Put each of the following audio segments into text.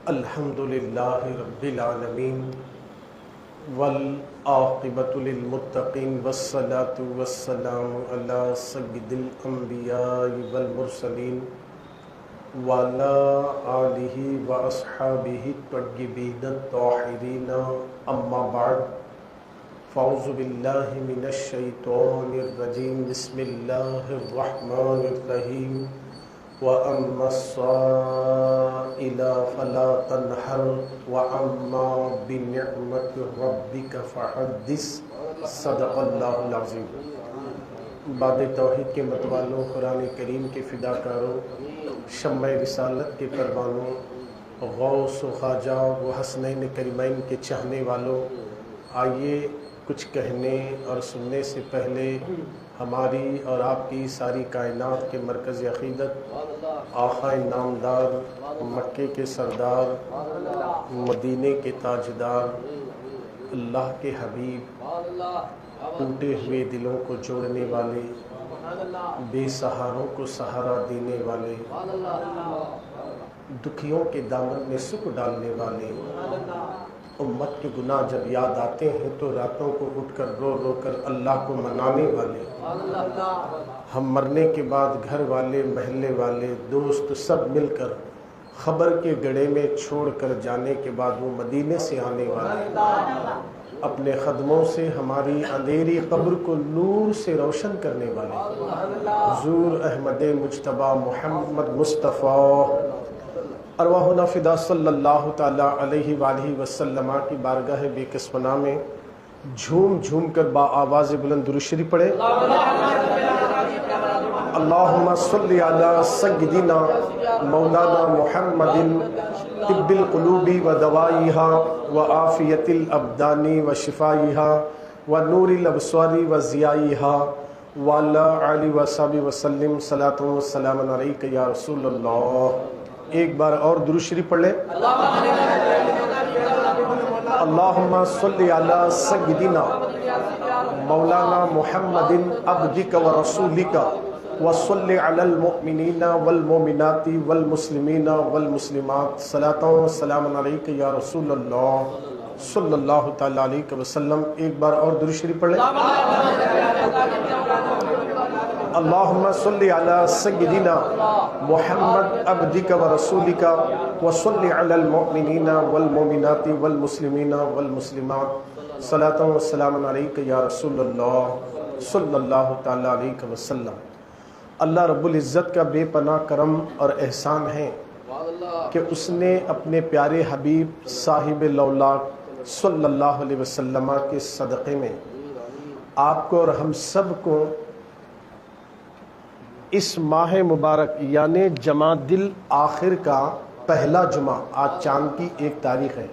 الحمدللہ رب العالمین والعاقبۃ للمتقین والصلاة والسلام علی سید الانبیاء والمرسلین وعلی آلہ واصحابہ الطیبین الطاہرین اما بعد فاعوذ باللہ من الشیطان الرجیم بسم اللہ الرحمن الرحیم وَأَمَّا الصَّائِلَ فَلَا تَنْهَرْ وَأَمَّا بِنِعْمَةِ رَبِّكَ فَحَدِّثْ صدق اللہ العظیم۔ باد توحید کے متوالوں، قرآن کریم کے فداکاروں، شمع رسالت کے پروانوں، غوث و خواجہ و حسنین کریمین کے چاہنے والوں، آئیے کچھ کہنے اور سننے سے پہلے ہماری اور آپ کی ساری کائنات کے مرکز عقیدت، آقا نامدار، مکے کے سردار، مدینے کے تاجدار، اللہ کے حبیب، ٹوٹے ہوئے دلوں کو جوڑنے والے، بے سہاروں کو سہارا دینے والے، دکھیوں کے دامن میں سکھ ڈالنے والے، امت کے گناہ جب یاد آتے ہیں تو راتوں کو اٹھ کر رو رو کر اللہ کو منانے والے، ہم مرنے کے بعد گھر والے، محلے والے، دوست سب مل کر خبر کے گڑھے میں چھوڑ کر جانے کے بعد وہ مدینے سے آنے والے، اپنے قدموں سے ہماری اندھیری قبر کو نور سے روشن کرنے والے، حضور احمد مجتبی محمد مصطفیٰ ارواحنا فدا صلی اللہ تعالی علیہ وآلہ وسلم کی بارگاہ بے کسمنا میں جھوم جھوم کر با آواز بلند درود شریف پڑھے۔ اللہم صلی علی سیدنا مولانا محمد طب القلوب و دوائیہا و عافیت الابدان و شفائیہا و نور الابصار و ضیائیہا وعلی آلہ و صحبہ وسلم صلاۃ و سلام علیک یا رسول اللہ۔ ایک بار اور درود شریف پڑھ لیں۔ اللہم صلی علی سیدنا مولانا محمد عبدک و رسولک وصلی علی المؤمنین والمؤمنات والمسلمین والمسلمات صلاۃ و سلام علیک یا رسول اللہ صلی اللہ تعالی علیہ وسلم۔ ایک بار اور درود شریف پڑھ لیں۔ اللہم صلی علی سیدنا محمد عبدک و رسولک وصلی علی المؤمنین والمؤمنات والمسلمین والمسلمات صلاۃ و سلام علیک یا رسول اللہ صلی اللہ تعالی علیہ وسلم۔ اللہ رب العزت کا بے پناہ کرم اور احسان ہے کہ اس نے اپنے پیارے حبیب صاحب لولاک صلی اللہ علیہ وسلم کے صدقے میں آپ کو اور ہم سب کو اس ماہ مبارک یعنی جمادی الاخر کا پہلا جمعہ، آج چاند کی 1 تاریخ ہے،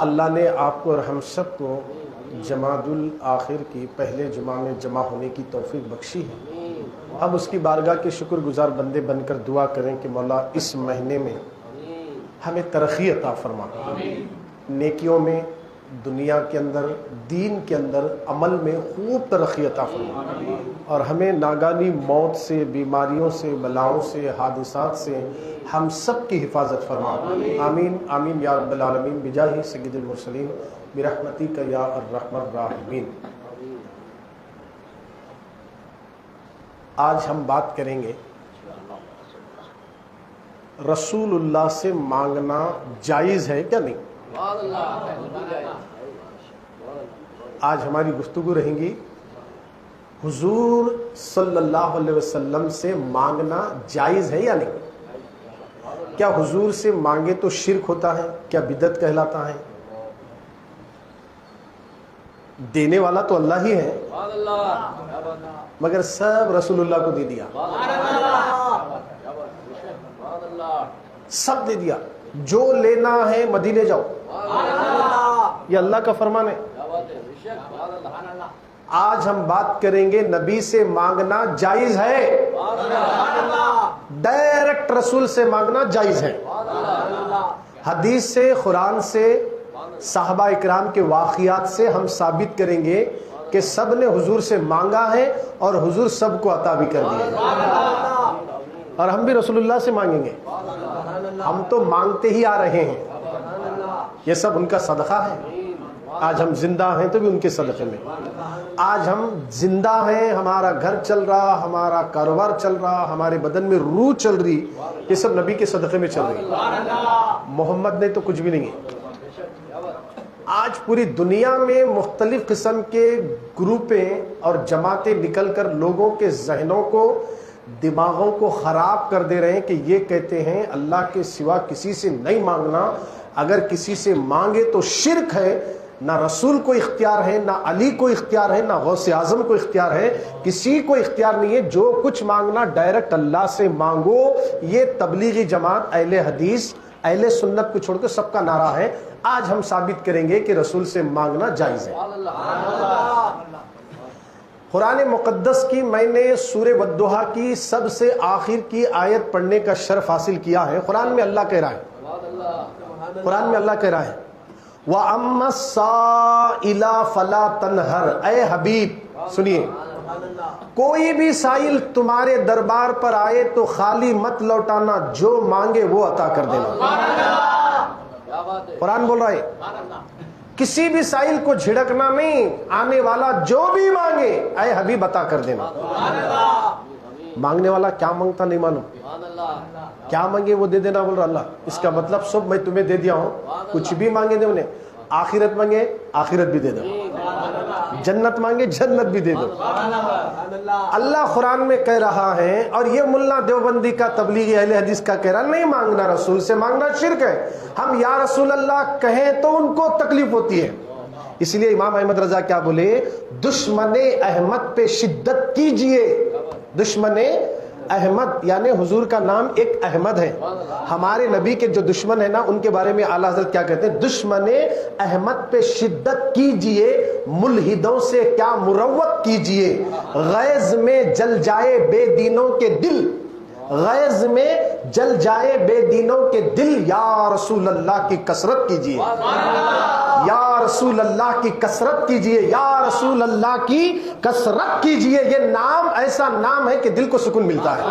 اللہ نے آپ کو اور ہم سب کو جمادی الاخر کی پہلے جمعہ میں جمع ہونے کی توفیق بخشی ہے۔ ہم اس کی بارگاہ کے شکر گزار بندے بن کر دعا کریں کہ مولا اس مہینے میں ہمیں ترقی عطا فرما، نیکیوں میں، دنیا کے اندر، دین کے اندر، عمل میں خوب ترقی عطا فرما، اور ہمیں ناگانی موت سے، بیماریوں سے، بلاؤں سے، حادثات سے ہم سب کی حفاظت فرما۔ آمین آمین یا رب العالمین بجاہ سید المرسلین برحمتک یا ارحم الراحمین۔ آج ہم بات کریں گے رسول اللہ سے مانگنا جائز ہے کیا نہیں۔ آج ہماری گفتگو رہیں گی حضور صلی اللہ علیہ وسلم سے مانگنا جائز ہے یا نہیں۔ کیا حضور سے مانگے تو شرک ہوتا ہے؟ کیا بدعت کہلاتا ہے؟ دینے والا تو اللہ ہی ہے، مگر سب رسول اللہ کو دے دیا، سب دے دیا، جو لینا ہے مدینے جاؤ، یہ اللہ کا فرمان ہے۔ آج ہم بات کریں گے نبی سے مانگنا جائز ہے، ڈائریکٹ رسول سے مانگنا جائز ہے۔ حدیث سے، قرآن سے، صحابہ اکرام کے واقعات سے ہم ثابت کریں گے کہ سب نے حضور سے مانگا ہے اور حضور سب کو عطا بھی کر دیا۔ اور ہم بھی رسول اللہ سے مانگیں گے. ہم تو مانگتے ہی آ رہے ہیں, یہ سب ان کا صدقہ ہے. آج ہم زندہ ہیں تو بھی ان کے صدقے میں. آج ہم زندہ ہیں, ہمارا گھر چل رہا, ہمارا کاروبار چل رہا, ہمارے بدن میں روح چل رہی, یہ سب نبی کے صدقے میں چل رہی. محمد نے تو کچھ بھی نہیں ہے. آج پوری دنیا میں مختلف قسم کے گروپیں اور جماعتیں نکل کر لوگوں کے ذہنوں کو, دماغوں کو خراب کر دے رہے ہیں کہ یہ کہتے ہیں اللہ کے سوا کسی سے نہیں مانگنا, اگر کسی سے مانگے تو شرک ہے. نہ رسول کو اختیار ہے, نہ علی کو اختیار ہے, نہ غوث اعظم کو اختیار ہے, کسی کو اختیار نہیں ہے. جو کچھ مانگنا ڈائریکٹ اللہ سے مانگو. یہ تبلیغی جماعت, اہل حدیث, اہل سنت کو چھوڑ کے سب کا نعرہ ہے. آج ہم ثابت کریں گے کہ رسول سے مانگنا جائز ہے. قرآن مقدس کی میں نے سورہ والضحیٰ کی سب سے آخر کی آیت پڑھنے کا شرف حاصل کیا ہے. قرآن میں اللہ کہہ رہا ہے, قرآن میں اللہ کہہ رہا ہے وَأَمَّا السَّائِلَ فَلَا تَنْهَرْ. اے حبیب سنیے, کوئی بھی سائل تمہارے دربار پر آئے تو خالی مت لوٹانا, جو مانگے وہ عطا کر دینا. قرآن بول رہا ہے کسی بھی سائل کو جھڑکنا نہیں, آنے والا جو بھی مانگے اے حبیب عطا کر دینا. مانگنے والا کیا مانگتا نہیں معلوم, کیا مانگے وہ دے دینا بول رہا اللہ. اس کا مطلب سب میں تمہیں دے دیا ہوں, کچھ بھی مانگے دے انہیں. آخرت مانگے آخرت بھی دے دو, جنت مانگے جنت بھی دے دو. اللہ قرآن میں کہہ رہا ہے, اور یہ ملا دیوبندی کا تبلیغی اہل حدیث کا کہہ رہا نہیں مانگنا رسول سے مانگنا شرک ہے. ہم یا رسول اللہ کہیں تو ان کو تکلیف ہوتی ہے. اس لیے امام احمد رضا کیا بولے, دشمن احمد پہ شدت کیجئے. دشمن احمد یعنی حضور کا نام ایک احمد ہے. ہمارے نبی کے جو دشمن ہیں نا, ان کے بارے میں اعلیٰ حضرت کیا کہتے ہیں, دشمن احمد پہ شدت کیجئے, ملحدوں سے کیا مروت کیجئے. غیظ میں جل جائے بے دینوں کے دل, غیظ میں جل جائے بے دینوں کے دل, یا رسول اللہ کی کثرت کیجئے, یا رسول اللہ کی کثرت کیجئے, یا رسول اللہ کی کثرت کیجئے. یہ نام ایسا نام ہے کہ دل کو سکون ملتا ہے.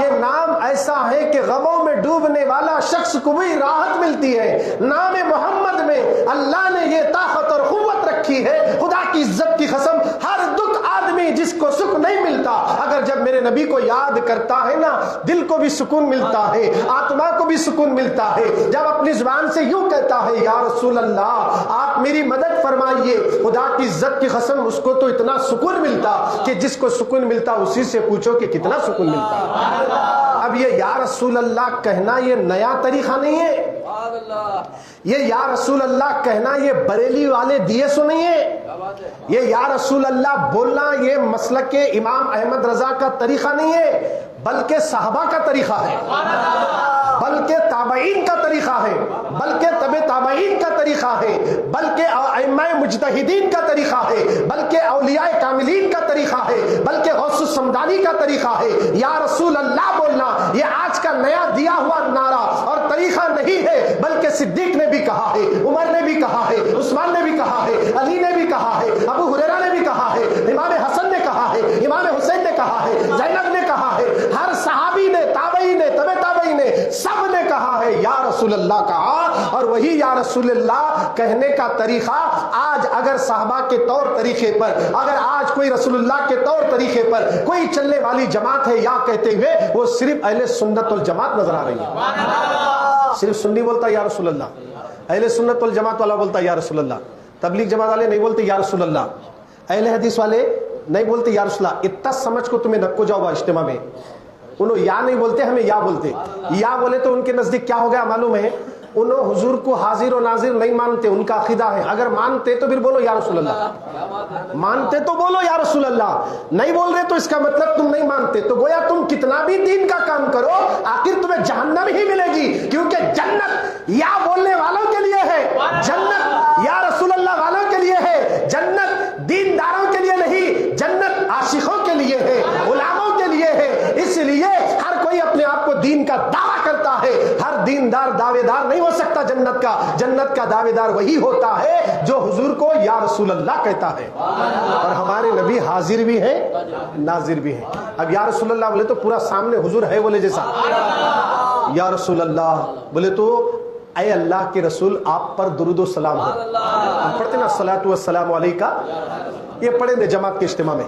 یہ نام ایسا ہے کہ غموں میں ڈوبنے والا شخص کو بھی راحت ملتی ہے. نام محمد میں اللہ نے یہ طاقت اور قوت رکھی ہے, خدا کی عزت کی قسم, ہر دکھ آدمی جس کو سکھ نہیں ملتا, اگر جب میرے نبی کو یاد کرتا ہے نا, دل کو بھی سکون ملتا ہے, آتما کو بھی سکون ملتا ہے. جب اپنی زبان سے یوں کہتا ہے یا رسول اللہ آپ میری مدد فرمائیے, خدا کی عزت کی قسم اس کو تو اتنا سکون ملتا کہ جس کو سکون ملتا اسی سے پوچھو کہ کتنا سکون ملتا. اب یہ یا رسول اللہ کہنا یہ نیا طریقہ نہیں ہے. یہ یا رسول اللہ کہنا یہ بریلی والے دیے سو نہیں ہے. یہ یا رسول اللہ بولنا یہ مسلک امام احمد رضا کا طریقہ نہیں ہے, بلکہ صحابہ کا طریقہ ہے, بلکہ تابعین کا طریقہ ہے, بلکہ تبع تابعین کا طریقہ ہے, بلکہ ائمہ مجتہدین کا طریقہ ہے, بلکہ اولیاء کاملین کا طریقہ ہے, بلکہ غوث السمدانی کا طریقہ ہے. یا رسول اللہ بولنا یہ آج کا نیا دیا ہوا نعرہ اور طریقہ نہیں ہے, بلکہ صدیق نے بھی کہا ہے, عمر نے بھی کہا ہے, عثمان نے بھی کہا ہے, علی نے بھی کہا ہے, ابو ہریرہ نے بھی کہا ہے, امام حسن نے کہا ہے, امام حسین نے کہا ہے, زینب نے کہا ہے, ہر صحابی نے, تابعی نے, تبع تابعی نے, سب نے کہا ہے یا رسول اللہ کہا. اور وہی یا رسول اللہ کہنے کا طریقہ آج اگر صحابہ کے طور طریقے پر, اگر آج کوئی رسول اللہ کے طور طریقے پر کوئی چلنے والی جماعت ہے یا کہتے ہوئے, وہ صرف اہل سنت والجماعت نظر آ رہی ہے. صرف سنی بولتا یا رسول اللہ, اہل سنت والجماعت والا بولتا یا رسول اللہ, تبلیغ جماعت والے نہیں بولتے یا رسول اللہ, اہل حدیث والے نہیں بولتے یا رسول اللہ. اتنا سمجھ کو تمہیں نکو جاؤ اجتماع میں, انہوں یا نہیں بولتے, ہمیں یا بولتے. یا بولے تو ان کے نزدیک کیا ہو گیا معلوم ہے, انہوں حضور کو حاضر و ناظر نہیں مانتے, ان کا عقیدہ ہے. اگر مانتے تو پھر بولو یا رسول اللہ, مانتے تو بولو یا رسول اللہ, نہیں بول رہے تو اس کا مطلب تم نہیں مانتے. تو گویا تم کتنا بھی دین کا کام کرو آخر تمہیں جہنم ہی ملے گی, کیونکہ جنت یا بولنے والوں کے لیے ہے, جنت یا رسول اللہ والوں کے لیے ہے, جنت دینداروں کے لیے نہیں, جنت عاشقوں کے لیے ہے, غلاموں کے لیے ہے. اس لیے ہر کوئی اپنے آپ کو دین کا دعویٰ کرتا ہے, ہر دیندار دعویدار نہیں ہو سکتا جنت کا. جنت کا دعویدار وہی ہوتا ہے جو حضور کو یا رسول اللہ کہتا ہے. اور ہمارے نبی حاضر بھی ہیں ناظر بھی ہیں. اب یا رسول اللہ بولے تو پورا سامنے حضور ہے بولے جیسا. یا رسول اللہ بولے تو اے اللہ کے رسول آپ پر درود و سلام ہو. ہم پڑھتے نا الصلاۃ والسلام علیکہ, یہ پڑھیں گے جماعت کے اجتماع میں.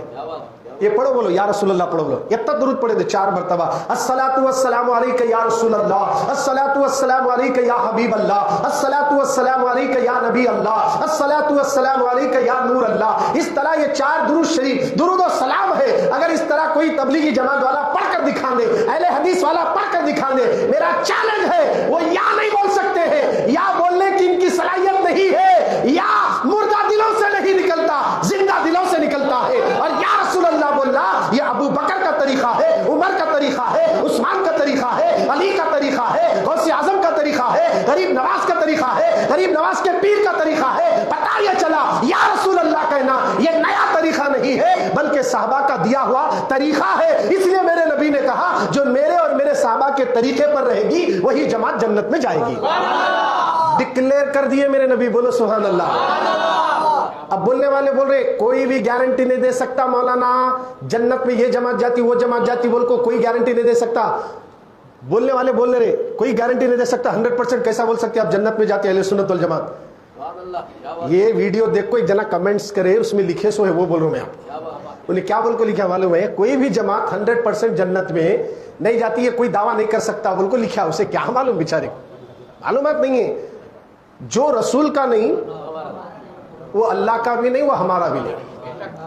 یہ پڑھو بولو یا رسول اللہ پڑھو بولو. اتنا درود پڑھیں گے 4 مرتبہ. الصلاۃ والسلام علیکہ یا رسول اللہ, الصلاۃ والسلام علیکہ یا حبیب اللہ, الصلاۃ والسلام علیکہ یا نبی اللہ, الصلاۃ والسلام علیکہ یا نور اللہ. اس طرح یہ 4 درود شریف درود و سلام ہے. اگر اس طرح کوئی تبلیغی جماعت والا پڑھ کر دکھا دے, اہل حدیث والا پڑھ کر دکھا دے, میرا چیلنج ہے وہ یا نہیں بول سکتے ہیں, یا بولنے کی ان کی صلاحیت نہیں ہے, یا مردہ دلوں سے نہیں نکلتا زندہ دلوں سے نکلتا ہے. اور یا رسول اللہ بولنا یہ ابو بکر کا طریقہ ہے, عمر کا طریقہ ہے, عثمان کا طریقہ ہے, علی کا طریقہ ہے, غوث اعظم کا طریقہ ہے, غریب نواز کا طریقہ ہے, غریب نواز کے پیر کا طریقہ ہے. پتہ یہ چلا یا رسول اللہ کہنا یہ نیا طریقہ نہیں ہے بلکہ صحابہ کا دیا ہوا طریقہ ہے. اس لیے میرے نبی نے کہا جو میرے اور میرے صحابہ کے طریقے پر رہے گی وہی جماعت جنت میں جائے گی. ڈکلیئر کر دیے میرے نبی, بولو سبحان اللہ. اب بولنے والے بول رہے کوئی بھی گارنٹی نہیں دے سکتا مولانا جنت میں یہ جماعت جاتی وہ جماعت جاتی, بول کو کوئی گارنٹی نہیں دے سکتا. بولنے والے بول رہے کوئی گارنٹی نہیں دے سکتا. 100% کیسا بول سکتے آپ جنت میں جاتے اہل سنت والجماعت. یہ ویڈیو دیکھ کو ایک جنا کمنٹس کرے, اس میں لکھے سو ہے وہ بول رہا ہوں میں آپ. انہیں کیا بول کو لکھا معلوم ہے, کوئی بھی جماعت 100% جنت میں نہیں جاتی ہے, کوئی دعویٰ نہیں کر سکتا بول کو لکھا. اسے کیا معلوم بیچارے معلومات نہیں ہے. جو رسول کا نہیں وہ اللہ کا بھی نہیں, وہ ہمارا بھی نہیں,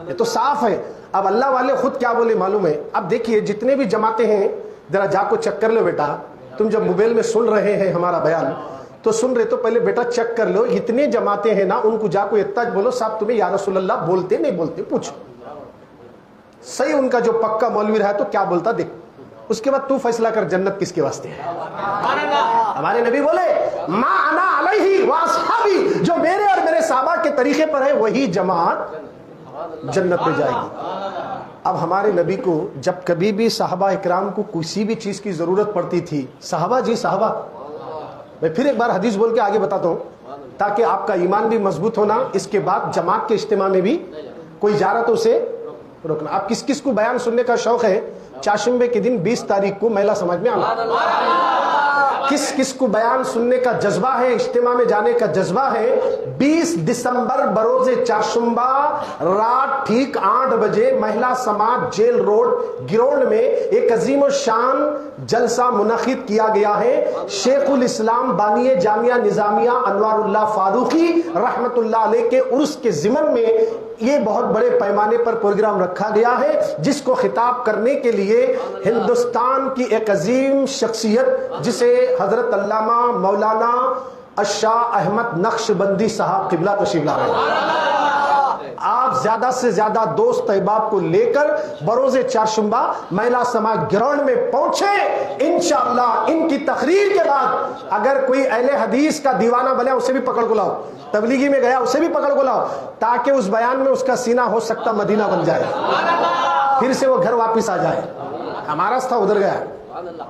یہ تو صاف ہے. اب اللہ والے خود کیا بولے معلوم ہے. اب دیکھیے جتنے بھی جماعتیں ہیں ذرا جا کو چیک کر لو بیٹا. تم جب موبائل میں سن رہے ہیں ہمارا بیان تو سن رہے تو پہلے بیٹا چیک کر لو اتنے جماعتیں ہیں نا, ان کو جا کو اتنا بولو صاحب تمہیں یا رسول اللہ بولتے نہیں بولتے پوچھو صحیح. ان کا جو پکا مولوی رہا تو کیا بولتا دیکھ, اس کے بعد تو فیصلہ کر جنت کس کے واسطے ہے. ہمارے نبی بولے ما انا علیہ واصحابی, جو میرے اور میرے صحابہ کے طریقے پر ہے وہی جماعت جنت میں جائے گی. اب ہمارے نبی کو جب کبھی بھی صحابہ اکرام کو کسی بھی چیز کی ضرورت پڑتی تھی, صحابہ جی صحابہ, میں پھر ایک بار حدیث بول کے آگے بتاتا ہوں تاکہ آپ کا ایمان بھی مضبوط ہونا. اس کے بعد جماعت کے اجتماع میں بھی کوئی جا رہا تو اسے روکنا. آپ کس کس کو بیان سننے کا شوق ہے چاشمبے کے دن 20 تاریخ کو مہلا سماج میں آنا؟ کس کس کو بیان سننے کا جذبہ ہے, اجتماع میں جانے کا جذبہ ہے؟ 20 دسمبر بروز چاشمبہ رات ٹھیک 8 بجے مہلا سماج جیل روڈ گراؤنڈ میں ایک عظیم الشان جلسہ منعقد کیا گیا ہے. شیخ الاسلام بانی جامعہ نظامیہ انوار اللہ فاروقی رحمت اللہ علیہ کے عرس کے ضمن میں یہ بہت بڑے پیمانے پر پروگرام رکھا گیا ہے, جس کو خطاب کرنے کے لیے ہندوستان کی ایک عظیم شخصیت جسے حضرت علامہ مولانا الشاہ احمد نقشبندی صاحب قبلہ تشریف لا رہے ہیں. آپ زیادہ سے زیادہ دوست احباب کو لے کر بروز چارشمبہ مہلا سماج گراؤنڈ میں پہنچے. انشاءاللہ ان کی تقریر کے بعد اگر کوئی اہل حدیث کا دیوانہ بنا اسے بھی پکڑ کو لاؤ, تبلیغی میں گیا اسے بھی پکڑ کو لاؤ, تاکہ اس بیان میں اس کا سینہ ہو سکتا مدینہ بن جائے, پھر سے وہ گھر واپس آ جائے. ہمارا تھا ادھر گیا,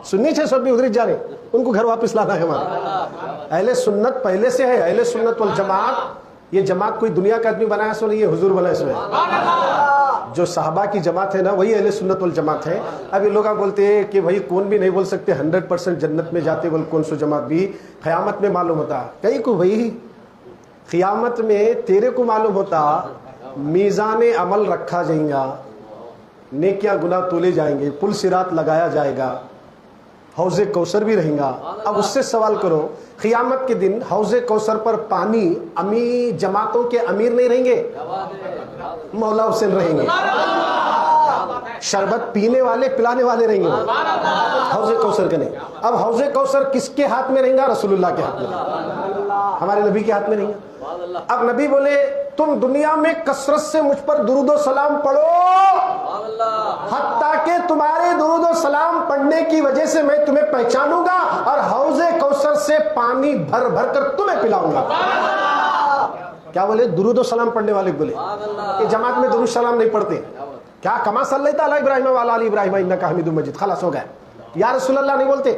سنی 600 بھی ادھر جا رہے, ان کو گھر واپس لانا ہے. ہمارا اہل سنت پہلے سے ہے, اہل سنت والجماعت. یہ جماعت کوئی دنیا کا آدمی بنایا سو نہیں, یہ حضور بنایا سو ہے. جو صحابہ کی جماعت ہے نا وہی اہل سنت والجماعت ہے. اب یہ لوگ بولتے ہیں کہ بھائی کون بھی نہیں بول سکتے 100% جنت میں جاتے, بول کون سو جماعت بھی قیامت میں معلوم ہوتا. کہیں کو بھائی قیامت میں تیرے کو معلوم ہوتا, میزان عمل رکھا جائیں گا, نیکیاں گناہ تولے جائیں گے, پل صراط لگایا جائے گا, حوض کوثر بھی رہیں گا. اب اس سے سوال کرو قیامت کے دن حوض کوثر پر پانی جماعتوں کے امیر نہیں رہیں گے, مولا حسین رہیں گے. شربت پینے والے پلانے والے رہیں گے, حوض کوثر کے نہیں. اب حوض کوثر کس کے ہاتھ میں رہیں گا؟ رسول اللہ کے ہاتھ میں, ہمارے نبی کے ہاتھ میں رہیں گا. اب نبی بولے تم دنیا میں کثرت سے مجھ پر درود و سلام پڑھو, حتیٰ کہ تمہارے درود و سلام پڑھنے کی وجہ سے میں تمہیں پہچانوں گا اور حوض کوثر سے پانی بھر بھر کر تمہیں پلاؤں گا. کیا بولے؟ درود و سلام پڑھنے والے بولے. یہ جماعت میں درود سلام نہیں پڑھتے. کیا کما صلی اللہ علیہ ابراہیم والا علی ابراہیم انک حمید مجید, خلاص ہو گیا. یا رسول اللہ نہیں بولتے.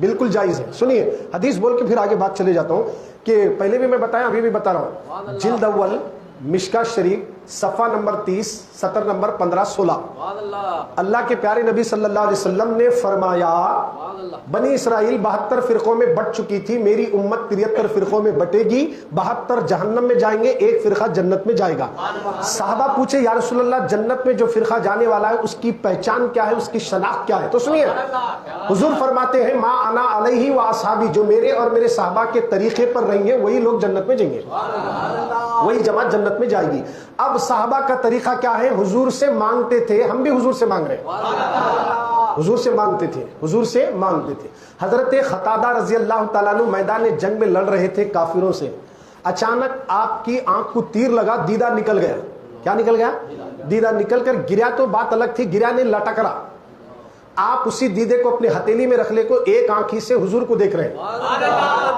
بالکل جائز ہے. سنیے حدیث بول کے پھر آگے بات چلے جاتا ہوں کہ پہلے بھی میں بتایا ابھی بھی بتا رہا ہوں. جلد اول مشکا شریف صفحہ نمبر 30 سطر نمبر 15-16. اللہ کے پیارے نبی صلی اللہ علیہ وسلم نے فرمایا بنی اسرائیل 72 فرقوں میں بٹ چکی تھی, میری امت 73 فرقوں میں بٹے گی, 72 جہنم میں جائیں گے, ایک فرقہ جنت میں جائے گا. صحابہ پوچھے یا رسول اللہ جنت میں جو فرقہ جانے والا ہے اس کی پہچان کیا ہے, اس کی شناخت کیا ہے؟ تو سنیے حضور فرماتے ہیں ما انا علیہ و اصحابی, جو میرے اور میرے صحابہ کے طریقے پر رہیں گے وہی لوگ جنت میں جائیں گے, وہی جماعت جنت میں جائے گی. اب صحابہ کا طریقہ کیا ہے؟ حضور سے مانگتے تھے, ہم بھی حضور سے مانگ رہے ہیں, حضور سے مانگتے تھے, حضور سے مانگتے تھے. حضرت قتادہ رضی اللہ تعالیٰ عنہ میدان جنگ میں لڑ رہے تھے کافروں سے, اچانک آپ کی آنکھ کو تیر لگا, دیدہ نکل گیا. کیا نکل گیا؟ دیدہ نکل کر گریا تو بات الگ تھی, گریا نے لٹک رہا, آپ اسی دیدے کو اپنے ہتھیلی میں رکھ لے کو ایک آنکھ ہی سے حضور کو دیکھ رہے ہیں,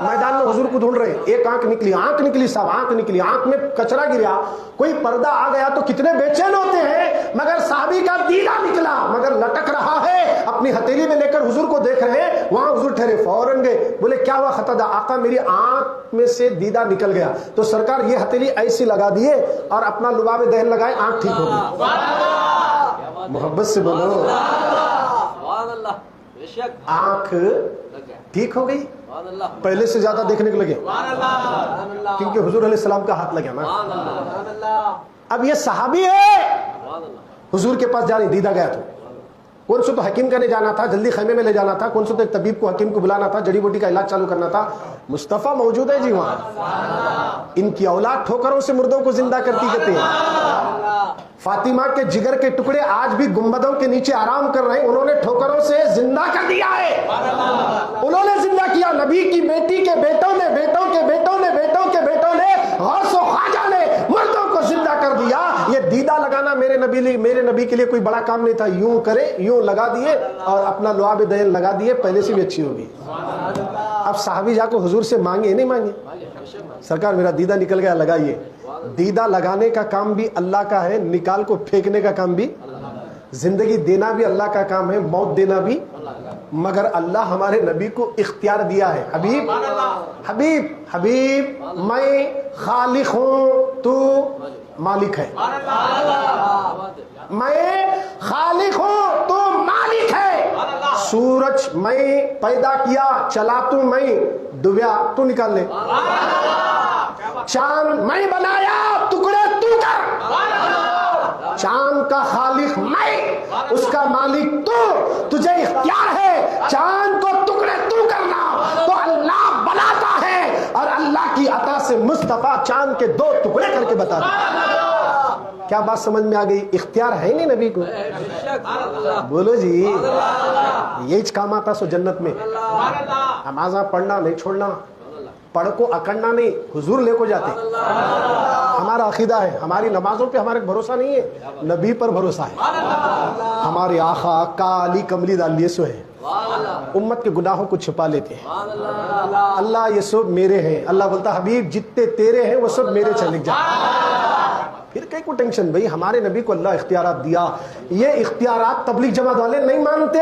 میدان میں حضور کو ڈھونڈ رہے ہیں. ایک آنکھ نکلی صاحب, آنکھ نکلی, آنکھ میں کچرا گریا, کوئی پردہ آ گیا تو کتنے بے چین ہوتے ہیں, مگر صحابی کا دیدہ نکلا, مگر لٹک رہا ہے, اپنی ہتھیلی میں لے کر حضور کو دیکھ رہے ہیں. وہاں حضور ٹھہرے, فوراً گئے, بولے کیا ہوا قتادہ؟ آقا میری آنکھ میں سے دیدہ نکل گیا. تو سرکار یہ ہتھیلی ایسی لگا دیے اور اپنا لباب دہن لگائے, آنکھ ٹھیک ہو گئی. محبت سے بولو, آنکھ ٹھیک ہو گئی, پہلے سے زیادہ دیکھنے کو لگے, کیونکہ حضور علیہ السلام کا ہاتھ لگا نا. اب یہ صحابی ہے, حضور کے پاس جانے, دیدہ گیا تو کون سو تو حکیم کرنے جانا تھا, جلدی خیمے میں لے جانا تھا, کون سو تو ایک طبیب کو, حکیم کو بلانا تھا, جڑی بوٹی کا علاج چالو کرنا تھا. مصطفیٰ موجود ہے جی وہاں, ان کی اولاد ٹھوکروں سے مردوں کو زندہ کرتی کہتے ہیں. فاطمہ کے جگر کے ٹکڑے آج بھی گنبدوں کے نیچے آرام کر رہے ہیں, انہوں نے ٹھوکروں سے زندہ کر دیا ہے, انہوں نے زندہ کیا. نبی کی بیٹی کے بیٹوں نے, بیٹوں کے بیٹوں نے, بیٹوں کے بیٹوں نے, غوث و خواجہ نے مردوں کو زندہ کر دیا. یہ دیدہ لگانا میرے نبی کے لیے کوئی بڑا کام نہیں تھا, یوں کرے, یوں لگا دیے اور اپنا لعاب دہن لگا دیے, پہلے سے بھی اچھی ہوگی. اب صحابی جا کو حضور سے مانگے نہیں مانگے, سرکار میرا دیدہ نکل گیا, لگائیے. دیدہ لگانے کا کام بھی اللہ کا ہے, نکال کو پھینکنے کا کام بھی, زندگی دینا بھی اللہ کا کام ہے, موت دینا بھی, مگر اللہ ہمارے نبی کو اختیار دیا ہے. حبیب حبیب حبیب میں خالق ہوں, تو مالک ہے. میں خالق ہوں, تو مالک ہے. سورج میں پیدا کیا, چلا تو میں, ڈوبیا تو نکال لے. چاند میں بنایا, ٹکڑے تو کر. چاند کا خالق میں, اس کا مالک تو, تجھے اختیار ہے چاند کو ٹکڑے تو کرنا, تو اللہ بناتا ہے اور اللہ کی عطا سے مصطفیٰ چاند کے 2 ٹکڑے کر کے بتا دیا. کیا بات سمجھ میں آ گئی؟ اختیار ہے نہیں نبی کو, بولو جی, یہی کام آتا سو جنت میں. نمازاں پڑھنا نہیں چھوڑنا, پڑھ کو اکڑنا نہیں, حضور لے کو جاتے. ہمارا عقیدہ ہے, ہماری نمازوں پہ ہمارے بھروسہ نہیں ہے, نبی پر بھروسہ ہے. ہمارے آقا کالی کملی ڈالیے سو ہے, امت کے گناہوں کو چھپا لیتے ہیں. اللہ یہ سب میرے ہیں, اللہ بولتا حبیب جتنے تیرے ہیں وہ سب میرے چلے جا. پھر کئی کو ٹینشن, بھائی ہمارے نبی کو اللہ اختیارات دیا. یہ اختیارات تبلیغ جماعت والے نہیں مانتے.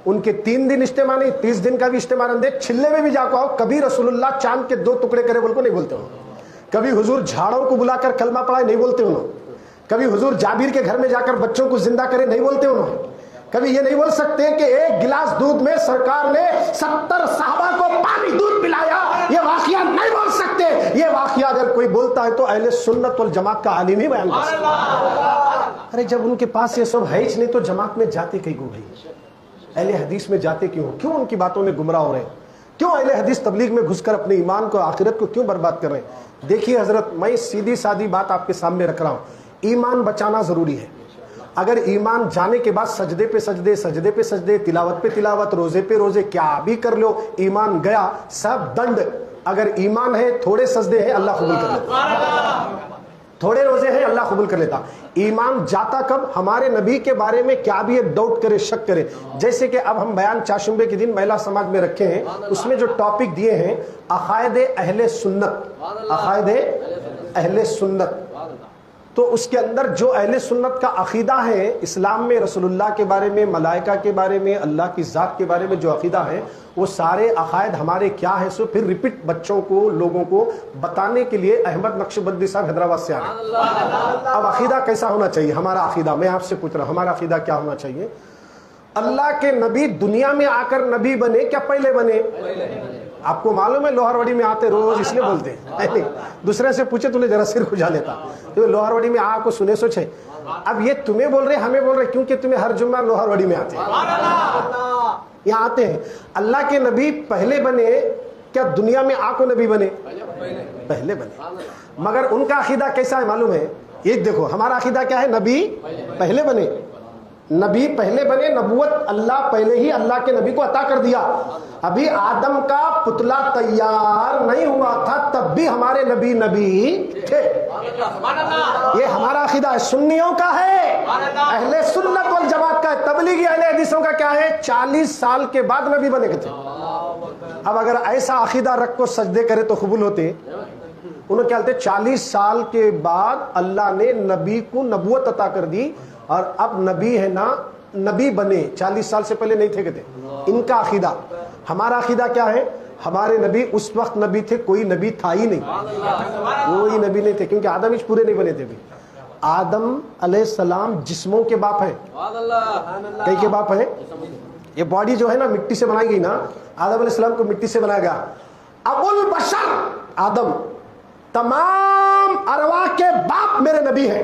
ان کے 3 دن اجتماع نہیں, 30 دن کا بھی اجتماع رہنے دے, چھلے میں بھی جا کو آؤ. کبھی رسول اللہ چاند کے 2 ٹکڑے کرے بول کو نہیں بولتے ہو, کبھی حضور جھاڑوں کو بلا کر کلمہ پڑھائے نہیں بولتے انہوں, کبھی حضور جابر کے گھر میں جا کر بچوں کو زندہ کرے نہیں بولتے انہوں, کبھی یہ نہیں بول سکتے کہ 1 گلاس دودھ میں سرکار نے 70 صحابہ کو پانی دودھ پلایا. یہ واقعہ نہیں بول سکتے. یہ واقعہ اگر کوئی بولتا ہے تو اہل سنت والجماعت کا عالم ہی بیان کر سکتا ہے. ارے جب ان کے پاس یہ سب ہے ہی نہیں تو جماعت میں جاتے کہیں کو, بھائی اہل حدیث میں جاتے کیوں, کیوں ان کی باتوں میں گمراہ ہو رہے ہیں, کیوں اہل حدیث تبلیغ میں گھس کر اپنے ایمان کو, آخرت کو کیوں برباد کر رہے ہیں؟ دیکھیے حضرت, میں سیدھی سادی بات آپ کے سامنے رکھ رہا ہوں. ایمان بچانا ضروری ہے. اگر ایمان جانے کے بعد سجدے پہ سجدے, سجدے پہ سجدے, تلاوت پہ تلاوت, روزے پہ روزے, کیا بھی کر لو, ایمان گیا سب دنڈ. اگر ایمان ہے, تھوڑے سجدے ہیں, اللہ قبول کر لیتا. تھوڑے روزے ہیں, اللہ قبول کر لیتا. ایمان جاتا کب؟ ہمارے نبی کے بارے میں کیا بھی ایک ڈاؤٹ کرے, شک کرے. جیسے کہ اب ہم بیان چاشمبے کے دن مہیلا سماج میں رکھے ہیں, اس میں جو ٹاپک دیے ہیں عقائد اہل سنت, عقائد اہل سنت. تو اس کے اندر جو اہل سنت کا عقیدہ ہے اسلام میں، رسول اللہ کے بارے میں، ملائکہ کے بارے میں، اللہ کی ذات کے بارے میں جو عقیدہ ہے، وہ سارے عقائد ہمارے کیا ہے، سو پھر ریپیٹ بچوں کو، لوگوں کو بتانے کے لیے احمد نقشبندی صاحب حیدرآباد سے آ رہے ہیں۔ اب عقیدہ کیسا ہونا چاہیے؟ ہمارا عقیدہ میں آپ سے پوچھ رہا ہوں، ہمارا عقیدہ کیا ہونا چاہیے؟ اللہ کے نبی دنیا میں آ کر نبی بنے کیا پہلے بنے؟ آپ کو معلوم ہے لوہروڑی میں آتے روز اس لیے بولتے ہیں، دوسرے سے پوچھے تو ذرا سر کھجا لیتا، تو لوہروڑی میں آ کو سنے سوچے۔ اب یہ تمہیں بول رہے ہمیں بول رہے کیونکہ تمہیں ہر جمعہ لوہروڑی میں آتے ہیں، یہاں آتے ہیں۔ اللہ کے نبی پہلے بنے کیا دنیا میں آ کو نبی بنے؟ پہلے بنے، مگر ان کا عقیدہ کیسا ہے معلوم ہے؟ یہ دیکھو ہمارا عقیدہ کیا ہے، نبی پہلے بنے، نبی پہلے بنے، نبوت اللہ پہلے ہی اللہ کے نبی کو عطا کر دیا۔ ابھی آدم کا پتلا تیار نہیں ہوا تھا تب بھی ہمارے نبی تھے۔ یہ ہمارا عقیدہ ہے، سنیوں کا ہے، اہل سنت والجماعت کا ہے۔ تبلیغی اہل حدیثوں کا کیا ہے؟ 40 سال کے بعد نبی بنے گئے تھے۔ اب اگر ایسا عقیدہ رکھ کو سجدے کرے تو قبول ہوتے؟ انہوں کیا کہتے ہیں 40 سال کے بعد اللہ نے نبی کو نبوت عطا کر دی اور اب نبی ہے نا، نبی بنے، 40 سال سے پہلے نہیں تھے کہتے ان کا عقیدہ۔ ہمارا عقیدہ کیا ہے؟ ہمارے نبی اس وقت نبی تھے، کوئی نبی تھا ہی نہیں، کوئی نبی نہیں تھے، کیونکہ آدم ہی پورے نہیں بنے تھے۔ آدم علیہ السلام جسموں کے باپ ہیں، کئی کے باپ ہیں۔ یہ باڈی جو ہے نا مٹی سے بنائی گئی نا، آدم علیہ السلام کو مٹی سے بنایا گیا۔ ابو البشر آدم، تمام ارواح کے باپ میرے نبی ہیں،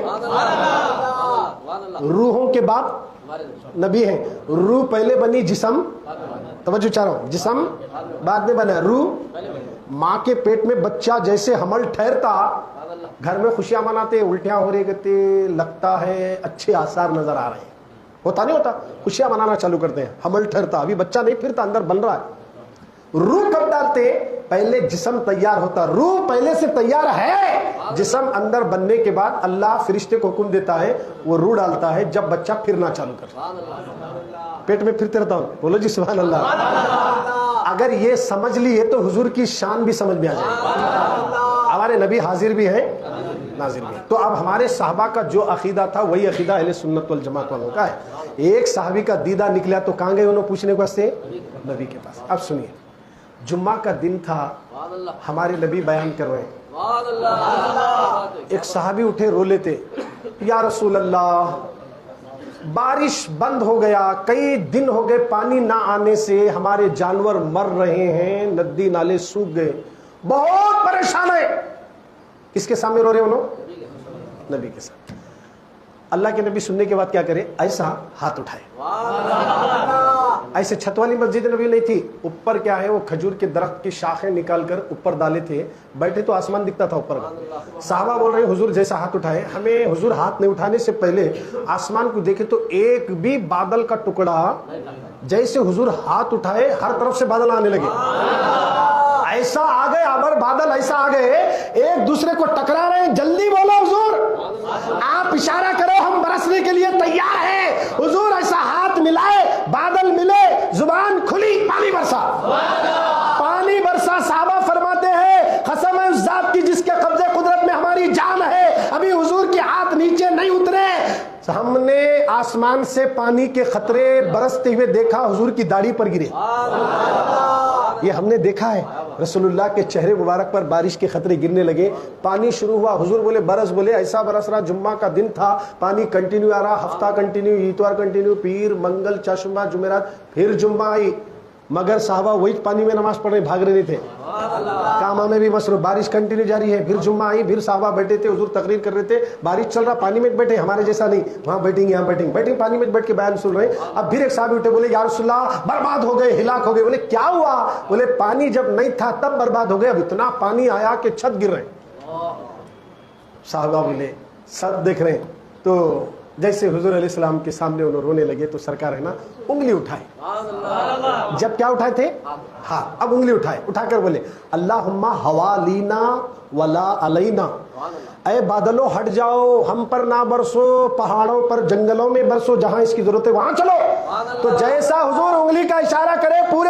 روحوں کے باپ نبی ہیں۔ روح پہلے بنی، جسم، توجہ چاہ رہا ہوں، جسم بعد میں بنا۔ روح ماں کے پیٹ میں بچہ جیسے حمل ٹھہرتا، گھر میں خوشیاں مناتے، الٹیاں ہو رہی کہتے لگتا ہے اچھے آثار نظر آ رہے ہیں، ہوتا نہیں ہوتا، خوشیاں منانا چالو کرتے ہیں، حمل ٹھہرتا، ابھی بچہ نہیں پھرتا، اندر بن رہا ہے۔ روح کب ڈالتے؟ پہلے جسم تیار ہوتا، روح پہلے سے تیار ہے، جسم اندر بننے کے بعد اللہ فرشتے کو حکم دیتا ہے، وہ روح ڈالتا ہے جب بچہ پھرنا چالو کرتا، پیٹ میں پھرتے رہتا ہوں، بولو جی سبحان اللہ۔ اگر یہ سمجھ لیے تو حضور کی شان بھی سمجھ میں آ جائے، ہمارے نبی حاضر بھی ہیں ناظر بھی ہیں۔ تو اب ہمارے صحابہ کا جو عقیدہ تھا وہی عقیدہ اہل سنت والجماعت والوں کا ہے۔ ایک صحابی کا دیدہ نکلا تو کہاں گئے انہوں پوچھنے کو واسطے؟ نبی کے پاس۔ اب سنیے، جمعہ کا دن تھا، ہمارے نبی بیان کر رہے ہیں، ایک صحابی اٹھے رو لیتے، یا رسول اللہ بارش بند ہو گیا، کئی دن ہو گئے پانی نہ آنے سے ہمارے جانور مر رہے ہیں، ندی نالے سوکھ گئے، بہت پریشان ہے۔ کس کے سامنے رو رہے انہوں؟ نبی کے سامنے۔ اللہ کے نبی سننے کے بعد کیا کرے؟ ایسا ہاتھ اٹھائے، ایسے چھت والی مسجد نبی نہیں تھی، اوپر کیا ہے وہ کھجور کے درخت کی شاخیں نکال کر اوپر ڈالے تھے، بیٹھے تو آسمان دکھتا تھا اوپر۔ صحابہ بول رہے ہیں حضور جیسا ہاتھ اٹھائے، ہمیں حضور ہاتھ نہیں اٹھانے سے پہلے آسمان کو دیکھے تو ایک بھی بادل کا ٹکڑا، جیسے حضور ہاتھ اٹھائے ہر طرف سے بادل آنے لگے، ایسا آ گئے آبر بادل، ایسا آ گئے ایک دوسرے کو ٹکرا رہے ہیں، جلدی بولو حضور، آپ اشارہ کرو ہم برسنے کے لیے تیار ہیں۔ حضور ایسا ہاتھ ملائے، بادل ملے، زبان کھلی، پانی برسا، پانی برسا۔ صحابہ فرماتے ہیں قسم ہے اس ذات کی جس کے قبضے قدرت میں ہماری جان ہے، ابھی حضور کے ہاتھ نیچے نہیں اترے، ہم نے آسمان سے پانی کے قطرے برستے ہوئے دیکھا، حضور کی داڑھی پر گرے، یہ ہم نے دیکھا ہے، رسول اللہ کے چہرے مبارک پر بارش کے قطرے گرنے لگے، پانی شروع ہوا، حضور بولے برس، بولے ایسا برس رہا، جمعہ کا دن تھا، پانی کنٹینیو آ رہا، ہفتہ کنٹینیو، اتوار کنٹینیو، پیر منگل چاشمہ جمعرات، پھر جمعہ آئی، مگر صحابہ وہی پانی میں نماز پڑھ رہے، بھاگ رہے نہیں تھے، کام میں بھی مصروف، بارش کنٹینیو جاری ہے۔ پھر جمعہ آئی، پھر صحابہ بیٹھے تھے، حضور تقریر کر رہے تھے، بارش چل رہا، پانی میں بیٹھے، ہمارے جیسا نہیں وہاں بیٹھیں گے، یہاں بیٹھیں گے، بیٹھیں پانی میں بیٹھ کے بیان سن رہے ہیں۔ اب پھر ایک صحابی اٹھے، بولے یا رسول اللہ برباد ہو گئے، ہلاک ہو گئے۔ بولے کیا ہوا؟ بولے پانی جب نہیں تھا تب برباد ہو گئے، اب اتنا پانی آیا کہ چھت گر رہے۔ صحابہ بولے سب دیکھ رہے ہیں، تو جیسے حضور علیہ السلام کے سامنے انہوں رونے لگے تو سرکار ہے نا انگلی اٹھائے، جب کیا اٹھائے تھے؟ ہاں، اب انگلی اٹھائے، اٹھا کر بولے اللہم حوالینا ولا علینا، اے بادلوں ہٹ جاؤ، ہم پر نہ برسو، پہاڑوں پر جنگلوں میں برسو، جہاں اس کی ضرورت ہے وہاں چلو۔ تو جیسا حضور انگلی کا اشارہ کرے پورے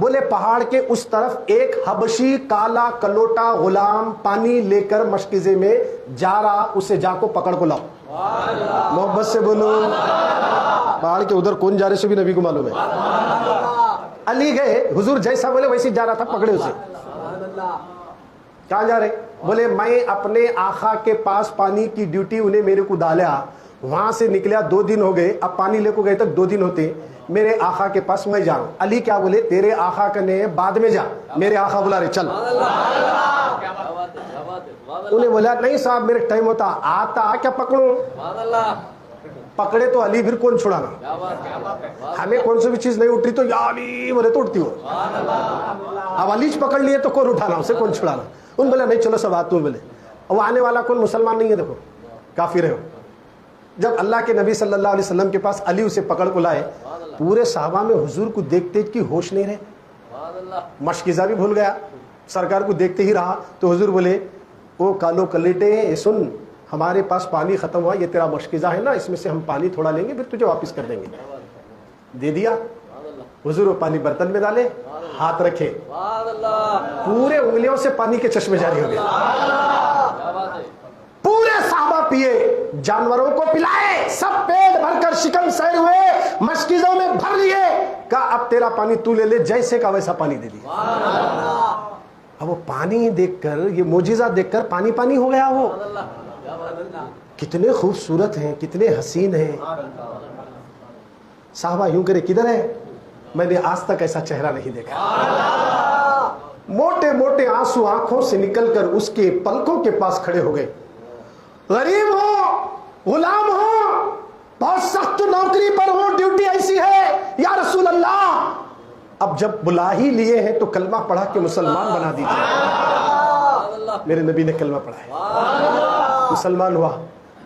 بولے پہاڑ کے اس طرف ایک حبشی کالا کلوٹا غلام پانی لے کر مشکزے میں جا رہا، اسے جا کو پکڑ کو لاؤ. محبت سے بولو. پہاڑ کے ادھر کون جا رہے سے بھی نبی کو معلوم ہے. علی گئے، حضور جیسا بولے ویسے جا رہا تھا، پکڑے اسے. کہاں جا رہے؟ بولے میں اپنے آقا کے پاس پانی کی ڈیوٹی انہیں میرے کو ڈالیا، وہاں سے نکلیا 2 دن ہو گئے، اب پانی لے کو گئے تک 2 دن ہوتے، میرے آقا کے پاس میں جا رہا ہوں. علی کیا بولے؟ تیرے آقا کنے بعد میں جا، میرے آقا بلا رہے، چل. انہیں بولا نہیں صاحب میرے ٹائم ہوتا، آتا کیا پکڑوں. پکڑے تو علی پھر کون چھڑانا. ہمیں کون سی بھی چیز نہیں اٹھتی تو یا علی بولے تو اٹھتی ہو. اب علی پکڑ لیے تو کون اٹھانا، اسے کون چھڑانا. ان بولے نہیں چلو سب آتے بولے. وہ آنے والا کون؟ مسلمان نہیں ہے، دیکھو کافر ہے. جب اللہ کے نبی صلی اللہ علیہ وسلم کے پاس علی اسے پکڑ کو لائے، پورے صحابہ میں حضور کو دیکھتے کہ ہوش نہیں رہے. مشکزہ بھی بھول گیا، سرکار کو دیکھتے ہی رہا. تو حضور بولے او کالو کلیٹے سن، ہمارے پاس پانی ختم ہوا، یہ تیرا مشکزہ ہے نا، اس میں سے ہم پانی تھوڑا لیں گے پھر تجھے واپس کر دیں گے. دے دیا. حضور وہ پانی برتن میں ڈالے، ہاتھ رکھے، پورے انگلیوں سے پانی کے چشمے جاری ہو گئے. پورے صحابہ پیے، جانوروں کو پلائے، سب پیٹ بھر کر شکم سیر ہوئے، مشکزوں میں بھر لیے. کہا اب تیرا پانی تو لے لے، جیسے کا ویسا پانی دے دیا. اب وہ پانی دیکھ کر، یہ معجزہ دیکھ کر پانی پانی ہو گیا. وہ کتنے خوبصورت ہیں، کتنے حسین ہیں. صحابہ یوں کرے کدھر ہے؟ میں نے آج تک ایسا چہرہ نہیں دیکھا. موٹے موٹے آنسو آنکھوں سے نکل کر اس کے پلکوں کے پاس کھڑے ہو گئے. غریب ہو، غلام ہو، بہت سخت نوکری پر ہو، ڈیوٹی ایسی ہے، یا رسول اللہ اب جب بلا ہی لیے ہیں تو کلمہ پڑھا کے مسلمان بنا دیجیے. میرے نبی نے کلمہ پڑھا ہے، مسلمان ہوا.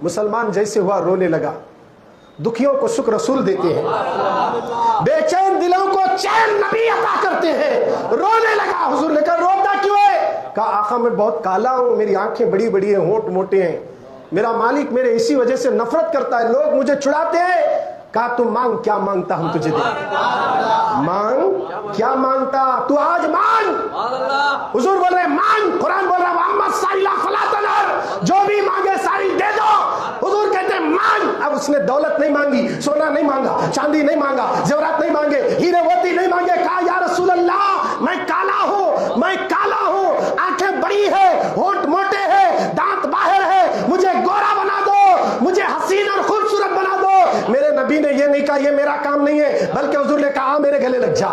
مسلمان جیسے ہوا رونے لگا. دکھیوں کو سکھ رسول دیتے ہیں، بے چین دلوں کو چین نبی عطا کرتے ہیں. رونے لگا. حضور نے کہا روتا کیوں ہے؟ کہا آقا میں بہت کالا ہوں، میری آنکھیں بڑی بڑی ہیں، ہونٹ موٹے ہیں، میرا مالک میرے اسی وجہ سے نفرت کرتا ہے، لوگ مجھے چھڑاتے ہیں. کہا تو مانگ، کیا مانگتا ہم تجھے دیں. مانگ، کیا مانگتا تو آج مانگ. حضور بول رہے مانگ. قرآن بول رہا محمد سائلہ فلا تنہر، جو بھی مانگے ساری دے دو. حضور کہتے ہیں مانگ. اب اس نے دولت نہیں مانگی، سونا نہیں مانگا، چاندی نہیں مانگا، زیورات نہیں مانگے، ہیرے موتی نہیں مانگے. کہا یا رسول اللہ میں کالا ہوں، میں کالا ہوں، آنکھیں بڑی ہے، ہونٹ موٹے ہیں، دانت باہر ہے، مجھے گورا بنا دو، مجھے حسین اور خوبصورت بنا دو. میرے نبی نے یہ نہیں کہا یہ میرا کام نہیں ہے، بلکہ حضور نے کہا میرے گلے لگ جا،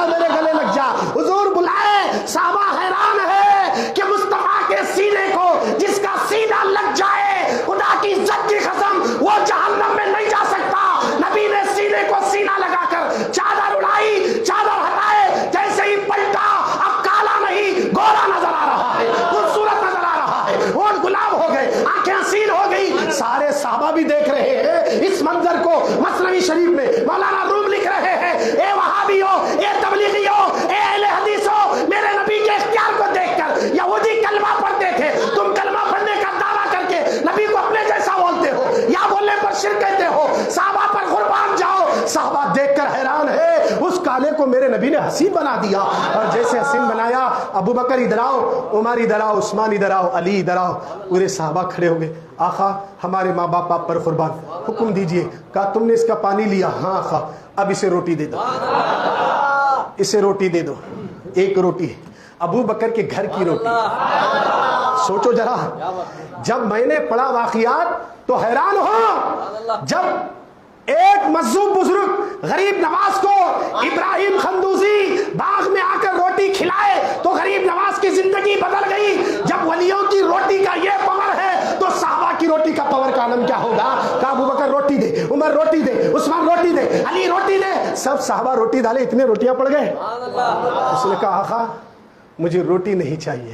میرے گلے لگ جا. حضور بلائے. صحابہ حیران ہے کہ مصطفیٰ کے سینے کو جس کا سینہ لگ جائے، خدا کی عزت کی قسم وہ جہنم میں نہیں جا سکتا. نبی نے سینے کو سینہ لگا کر چادر اڑائی، چادر ہٹائے، جیسے ہی پلٹا اب کالا نہیں گورا نظر آ رہا ہے، خوبصورت نظر آ رہا ہے، ہونٹ گلاب ہو گئے، آنکھیں حسین ہو گئی. سارے صحابہ بھی دیکھ رہے ہیں اس منظر کو. مثنوی شریف میں مولانا روم لکھ رہے ہیں اے وہابیو، اے تبلیغیو، اے اہل حدیثو، میرے نبی کے اختیار کو دیکھ کر یہودی کلمہ پڑھتے تھے، تم کلمہ پڑھنے کا دعویٰ کر کے نبی کو اپنے جیسا بولتے ہو، یا بولنے پر شرک کہتے ہو، صحابہ پر قربان جاؤ. صحابہ دیکھ کر حیران ہے، اس کالے کو میرے نبی نے حسین بنا دیا. اور جیسے حسین بنایا، ابو بکر ادھر آؤ، عمر ادھر آؤ، عثمان ادھر آؤ، علی ادھر آؤ. پورے صحابہ کھڑے ہو گئے. آقا ہمارے ماں باپ آپ پر قربان، حکم دیجئے. کہا تم نے اس کا پانی لیا؟ ہاں آقا. اب اسے روٹی دے دو، اسے روٹی دے دو. ایک روٹی، ابو بکر کے گھر کی روٹی. سوچو ذرا، جب میں نے پڑھا واقعات تو حیران ہو. جب ایک مظلوم بزرگ غریب نواز کو ابراہیم خندوزی باغ میں آ کر روٹی کھلائے تو غریب نواز کی زندگی بدل گئی. جب ولیوں کی روٹی کا یہ پاور ہے تو صحابہ کی روٹی کا پاور کا عالم کیا ہوگا. کہا ابو بکر روٹی دے، عمر روٹی دے، عثمان روٹی دے، علی روٹی دے. سب صحابہ روٹی ڈالے، اتنے روٹیاں پڑ گئے. اس نے کہا آقا مجھے روٹی نہیں چاہیے.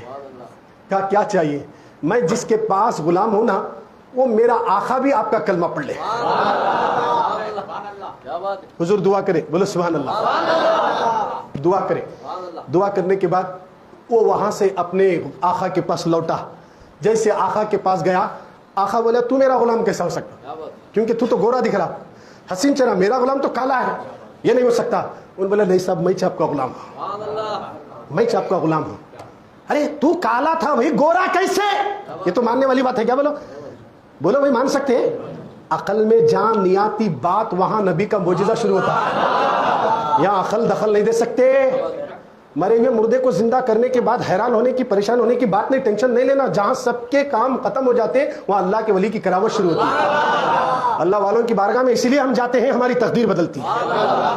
کہا کیا چاہیے؟ میں جس کے پاس غلام ہوں نا، وہ میرا آقا بھی آپ کا کلمہ پڑھ لے. حضور دعا کرے، بولو سبحان اللہ. دعا کرے. دعا کرنے کے بعد وہ وہاں سے اپنے آقا کے پاس لوٹا. جیسے آقا کے پاس گیا، آقا بولا تو میرا غلام کیسا ہو سکتا، کیونکہ تو گورا دکھ رہا، حسین چہرہ، میرا غلام تو کالا ہے. یہ نہیں ہو سکتا. انہوں نے بولا نہیں صاحب میں آپ کا غلام ہوں, میں آپ کا غلام ہوں. ارے تو کالا تھا وہی گورا کیسے؟ یہ تو ماننے والی بات ہے کیا؟ بولو بھائی مان سکتے ہیں؟ عقل میں جان نہیں آتی بات, وہاں نبی کا معجزہ شروع ہوتا ہے. یہاں عقل دخل نہیں دے سکتے. مرے ہوئے مردے کو زندہ کرنے کے بعد حیران ہونے کی, پریشان ہونے کی بات نہیں, ٹینشن نہیں لینا. جہاں سب کے کام ختم ہو جاتے ہیں وہاں اللہ کے ولی کی کراوت شروع ہوتی ہے. اللہ والوں کی بارگاہ میں اسی لیے ہم جاتے ہیں, ہماری تقدیر بدلتی ہے.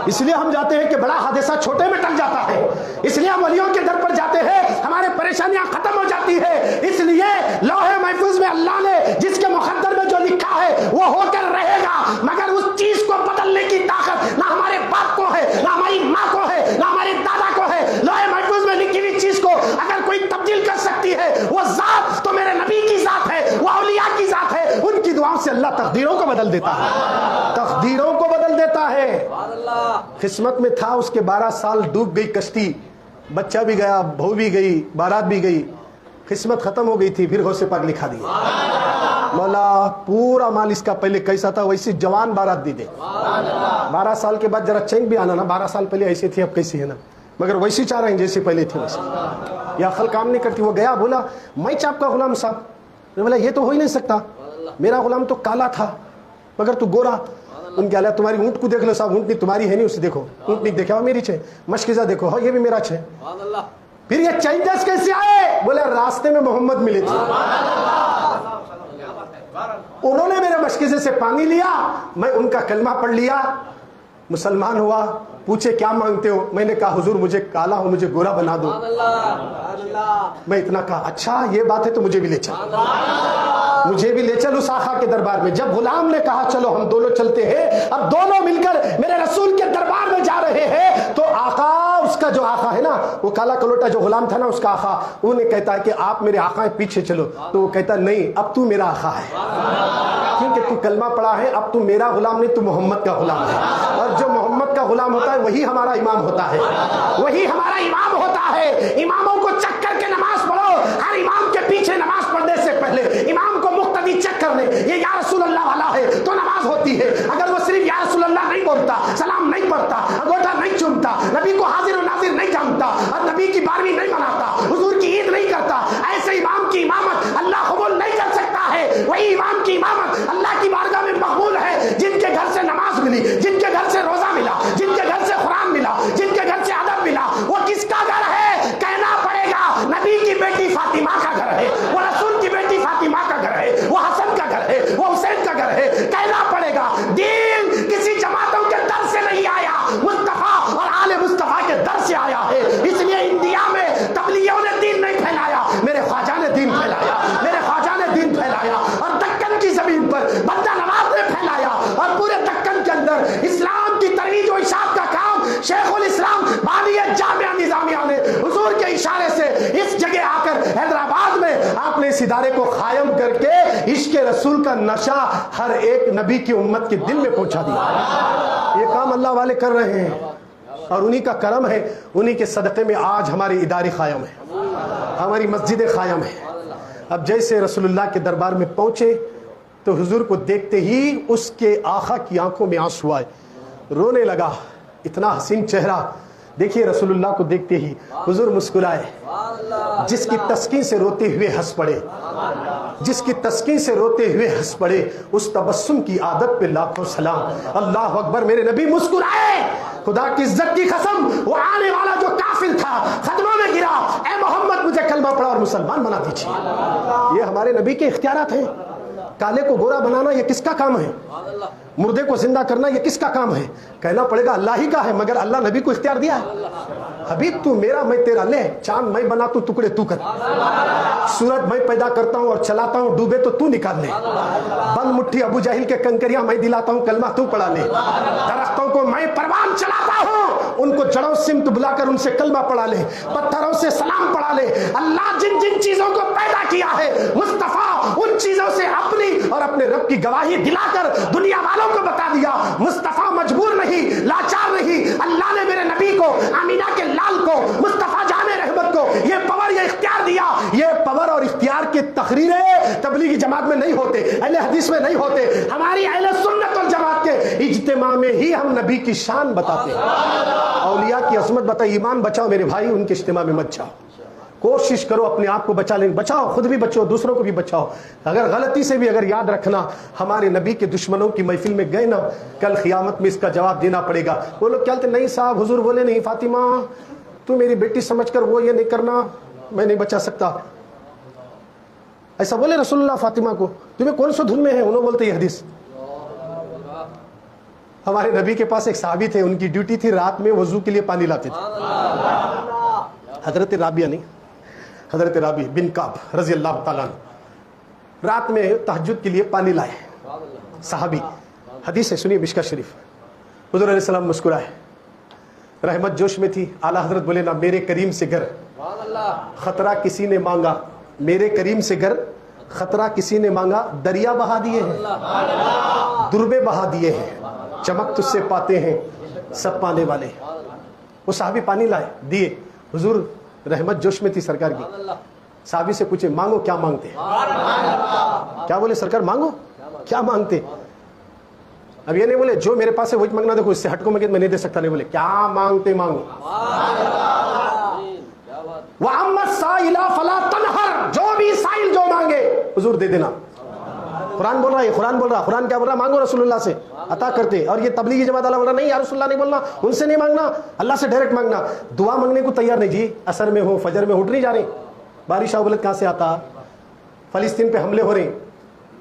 اس لیے ہم جاتے ہیں کہ بڑا حادثہ چھوٹے میں ٹل جاتا ہے. اس لیے ہم ولیوں کے در پر جاتے ہیں, ہمارے پریشانیاں ختم ہو جاتی ہے. اس لیے لوح محفوظ میں اللہ نے جس کے مقدر میں جو لکھا ہے وہ ہو کر رہے گا, مگر اس چیز کو بدلنے کی طاقت نہ ہمارے باپ کو ہے, نہ ہماری ماں کو ہے, نہ ہمارے دادا کو ہے. لوح محفوظ میں لکھی ہوئی چیز کو اگر کوئی تبدیل کر سکتی ہے وہ ذات تو میرے نبی کی ذات ہے, وہ اولیاء کی ذات ہے. ان کی دعاؤں سے اللہ تقدیروں کو بدل دیتا ہے, تقدیروں کو بدل دیتا ہے. قسمت میں تھا اس کے 12 سال ڈوب گئی کشتی, بچہ بھی گیا, بہو بھی گئی, بارات بھی گئی, قسمت ختم ہو گئی تھی. پھر غوث پاک لکھا دیا مولا پورا مال اس کا پہلے کیسا تھا ویسی جوان بارات دی دے. 12 سال کے بعد ذرا چینج بھی آنا نا, 12 سال پہلے ایسی تھی اب کیسی ہے نا, مگر ویسی چاہ رہے ہیں جیسے پہلے تھے ویسے. یا عقل کام نہیں کرتی. وہ گیا بولا میں چاپ کا غلام صاحب. بولا یہ تو ہو ہی نہیں سکتا, میرا غلام تو کالا تھا مگر تو گورا. ان کے اللہ تمہاری اونٹ کو دیکھ لو صاحب, اونٹنی تمہاری ہے نہیں, اسے دیکھو اونٹنی دیکھا میری چھے, مشکزہ دیکھو ہو یہ بھی میرا چھے. پھر یہ چینجز کیسے آئے؟ بولے راستے میں محمد ملے تھے, انہوں نے میرے مشکزے سے پانی لیا, میں ان کا کلمہ پڑھ لیا, مسلمان ہوا. پوچھے کیا مانگتے ہو؟ میں نے کہا حضور مجھے کالا ہو مجھے گورا بنا دو. میں اتنا کہا اچھا یہ بات ہے تو مجھے بھی لے چل, مجھے بھی لے چل اس آقا کے دربار میں. جب غلام نے کہا چلو ہم دونوں چلتے ہیں, اب دونوں مل کر میرے رسول کے دربار میں جا رہے ہیں, تو آقا اس کا جو آقا ہے نا, وہ کالا کلوٹا جو غلام تھا نا اس کا آقا, انہیں کہتا ہے کہ آپ میرے آقا ہیں پیچھے چلو. تو وہ کہتا نہیں اب تو میرا آقا ہے, کیونکہ تو کلمہ پڑھا ہے, اب تو میرا غلام نہیں تو محمد کا غلام ہے. اور جو محمد کا غلام ہوتا ہے وہی ہمارا امام ہوتا ہے, وہی ہمارا امام ہوتا ہے. اماموں کو چک کر کے نماز پڑھو, ہر امام کے پیچھے نماز پڑھنے سے پہلے امام کو مقتدی چیک کر لیں, یہ یا رسول اللہ والا ہے تو نماز ہوتی ہے. اگر وہ صرف یا رسول اللہ نہیں بولتا, سلام نہیں پڑھتا, انگوٹھا نہیں چومتا, نبی کو حاضر و ناظر نہیں جانتا, اور نبی کی 12ویں نہیں مناتا, حضور کی عید نہیں کرتا, ایسے امام کی امامت اللہ قبول نہیں کر سکتا ہے. وہی امام کی امامت اللہ کی بارگاہ میں مقبول ہے جن کے گھر سے نماز ملی, جن کے گھر سے روزہ ملا, جن کے گھر سے قرآن ملا, جن کے گھر سے ادب ملا. وہ کس کا گھر ہے؟ کہنا پڑے گا نبی کی بیٹی فاطمہ کا گھر ہے, وہ رسول کی بیٹی فاطمہ کا گھر ہے, وہ حسن کا گھر ہے, وہ حسین کا گھر ہے. کہنا پڑے گا دین کسی جماعتوں کے در سے نہیں آیا, مصطفیٰ اور آل مصطفیٰ کے در سے آیا ہے. اس لیے انڈیا میں تبلیغیوں نے دین نہیں پھیلایا, میرے خواجہ نے دین پھیلایا, میرے خواجہ نے دین پھیلایا. اور دکن کی زمین پر بندہ نواز نے پھیلایا, اور پورے دکن کے اندر اسلام کی ترویج و اشاعت کا کام شیخ الاسلام بانی جامعہ نظامیہ نے حضور کے اشارے سے اس جگہ آ کر حیدرآباد میں آپ نے اس ادارے کو قائم کر کے عشق رسول کا نشہ ہر ایک نبی کی امت کے دل میں پہنچا دیا. یہ کام اللہ والے کر رہے ہیں, اور انہی کا کرم ہے, انہی کے صدقے میں آج ہمارے ادارے قائم ہیں, ہماری مسجدیں قائم ہیں. اب جیسے رسول اللہ کے دربار میں پہنچے تو حضور کو دیکھتے ہی اس کے آقا کی آنکھوں میں آنسو آئے, رونے لگا. اتنا حسین چہرہ دیکھیے, رسول اللہ کو دیکھتے ہی حضور مسکرائے. جس کی تسکین سے روتے ہوئے ہنس پڑے, جس کی تسکین سے روتے ہوئے ہنس پڑے, اس تبسم کی عادت پہ لاکھوں سلام. اللہ اکبر, میرے نبی مسکرائے. خدا کی عزت کی قسم, وہ آنے والا جو کافر تھا قدموں میں گرا, اے محمد مجھے کلمہ پڑھا اور مسلمان بنا دیجیے. یہ ہمارے نبی کے اختیارات ہیں. کالے کو گورا بنانا یہ کس کا کام ہے؟ مردے کو زندہ کرنا یہ کس کا کام ہے؟ کہنا پڑے گا اللہ ہی کا ہے, مگر اللہ نبی کو اختیار دیا ہے. حبیب تو میرا میں تیرا لے, چاند میں بناتا ہوں ٹکڑے تو کر, سورج میں پیدا کرتا ہوں اور چلاتا ہوں, ڈوبے تو تو نکال لے, بند مٹھی ابو جہل کے کنکریاں میں دلاتا ہوں, کلمہ تو پڑھا لے, درختوں کو میں پروان چلاتا ہوں, ان کو جڑوں سمت بلا کر ان سے کلمہ پڑھا لے, پتھروں سے سلام پڑھا لے. اللہ جن جن چیزوں کو پیدا کیا ہے مصطفیٰ ان چیزوں سے اپنی اور اپنے رب کی گواہی دلا کر دنیا والوں کو بتا دیا. مصطفیٰ مجبور نہیں, لاچار نہیں. اللہ نے میرے نبی کو, آمینہ کے لال کو, مصطفیٰ جان رحمت کو یہ پاور, یہ اختیار دیا. یہ پاور اور اختیار کی تقریریں تبلیغی جماعت میں نہیں ہوتے, اہل حدیث میں نہیں ہوتے. ہماری اہل سنت والجماعت کے اجتماع اجتماع میں ہی ہم نبی کی شان بتاتے ہیں، اولیاء کی عظمت بتائیں. ایمان بچاؤ میرے بھائی، ان کے اجتماع میں مت جاؤ. کوشش کرو اپنے آپ کو بچا لیں، بچاؤ، خود بھی بچو، دوسروں کو بھی بچاؤ. اگر غلطی سے بھی اگر یاد رکھنا ہمارے نبی کے دشمنوں کی محفل میں گئے نا، کل قیامت میں اس کا جواب دینا پڑے گا. وہ لوگ کہتے نہیں صاحب، حضور بولے نہیں فاطمہ تو میری بیٹی سمجھ کر وہ یہ نہیں کرنا، میں نہیں بچا سکتا. ایسا بولے رسول اللہ فاطمہ کو. تمہیں کون سا دھن میں ہے؟ انہوں بولتے یہ حدیث. ہمارے نبی کے پاس ایک صحابی تھے، ان کی ڈیوٹی تھی رات میں وضو کے لیے پانی لاتے تھے. حضرت رابعہ نہیں، حضرت رابعہ بن کعب رضی اللہ تعالیٰ عنہ رات میں تہجد کے لیے پانی لائے. صحابی، حدیث ہے سنیے مشکا شریف. حضور علیہ السلام مسکرائے، رحمت جوش میں تھی. اعلیٰ حضرت بولے نا میرے کریم سے گر خطرہ کسی نے مانگا، میرے کریم سے گر خطرہ کسی نے مانگا، دریا بہا دیے ہیں، دربے بہا دیے ہیں، چمک تجھ سے پاتے ہیں سب پانے والے. وہ صحابی پانی لائے، دیے. حضور رحمت جوش میں تھی سرکار کی. صحابی سے پوچھے مانگو کیا مانگتے؟ کیا بولے سرکار مانگو کیا مانگتے؟ اب یہ نہیں بولے جو میرے پاس ہے وہی مانگنا، دیکھو اس سے ہٹ کو میں نہیں دے سکتا. نہیں بولے کیا مانگتے مانگو. وَأَمَّا السَّائِلَ فَلَا تَنْهَرْ، جو بھی سائل جو مانگے حضور دے دینا. قرآن بول رہا ہے، قرآن بول رہا. قرآن کیا بول رہا؟ مانگو رسول اللہ سے عطا کرتے. اور یہ تبلیغی جماعت والا بول رہا نہیں یا رسول اللہ نہیں بولنا، ان سے نہیں مانگنا، اللہ سے ڈائریکٹ مانگنا. دعا مانگنے کو تیار نہیں جی. اثر میں ہو فجر میں اٹھ نہیں جا رہے، بارش اولت کہاں سے آتا؟ فلسطین پہ حملے ہو رہے ہیں.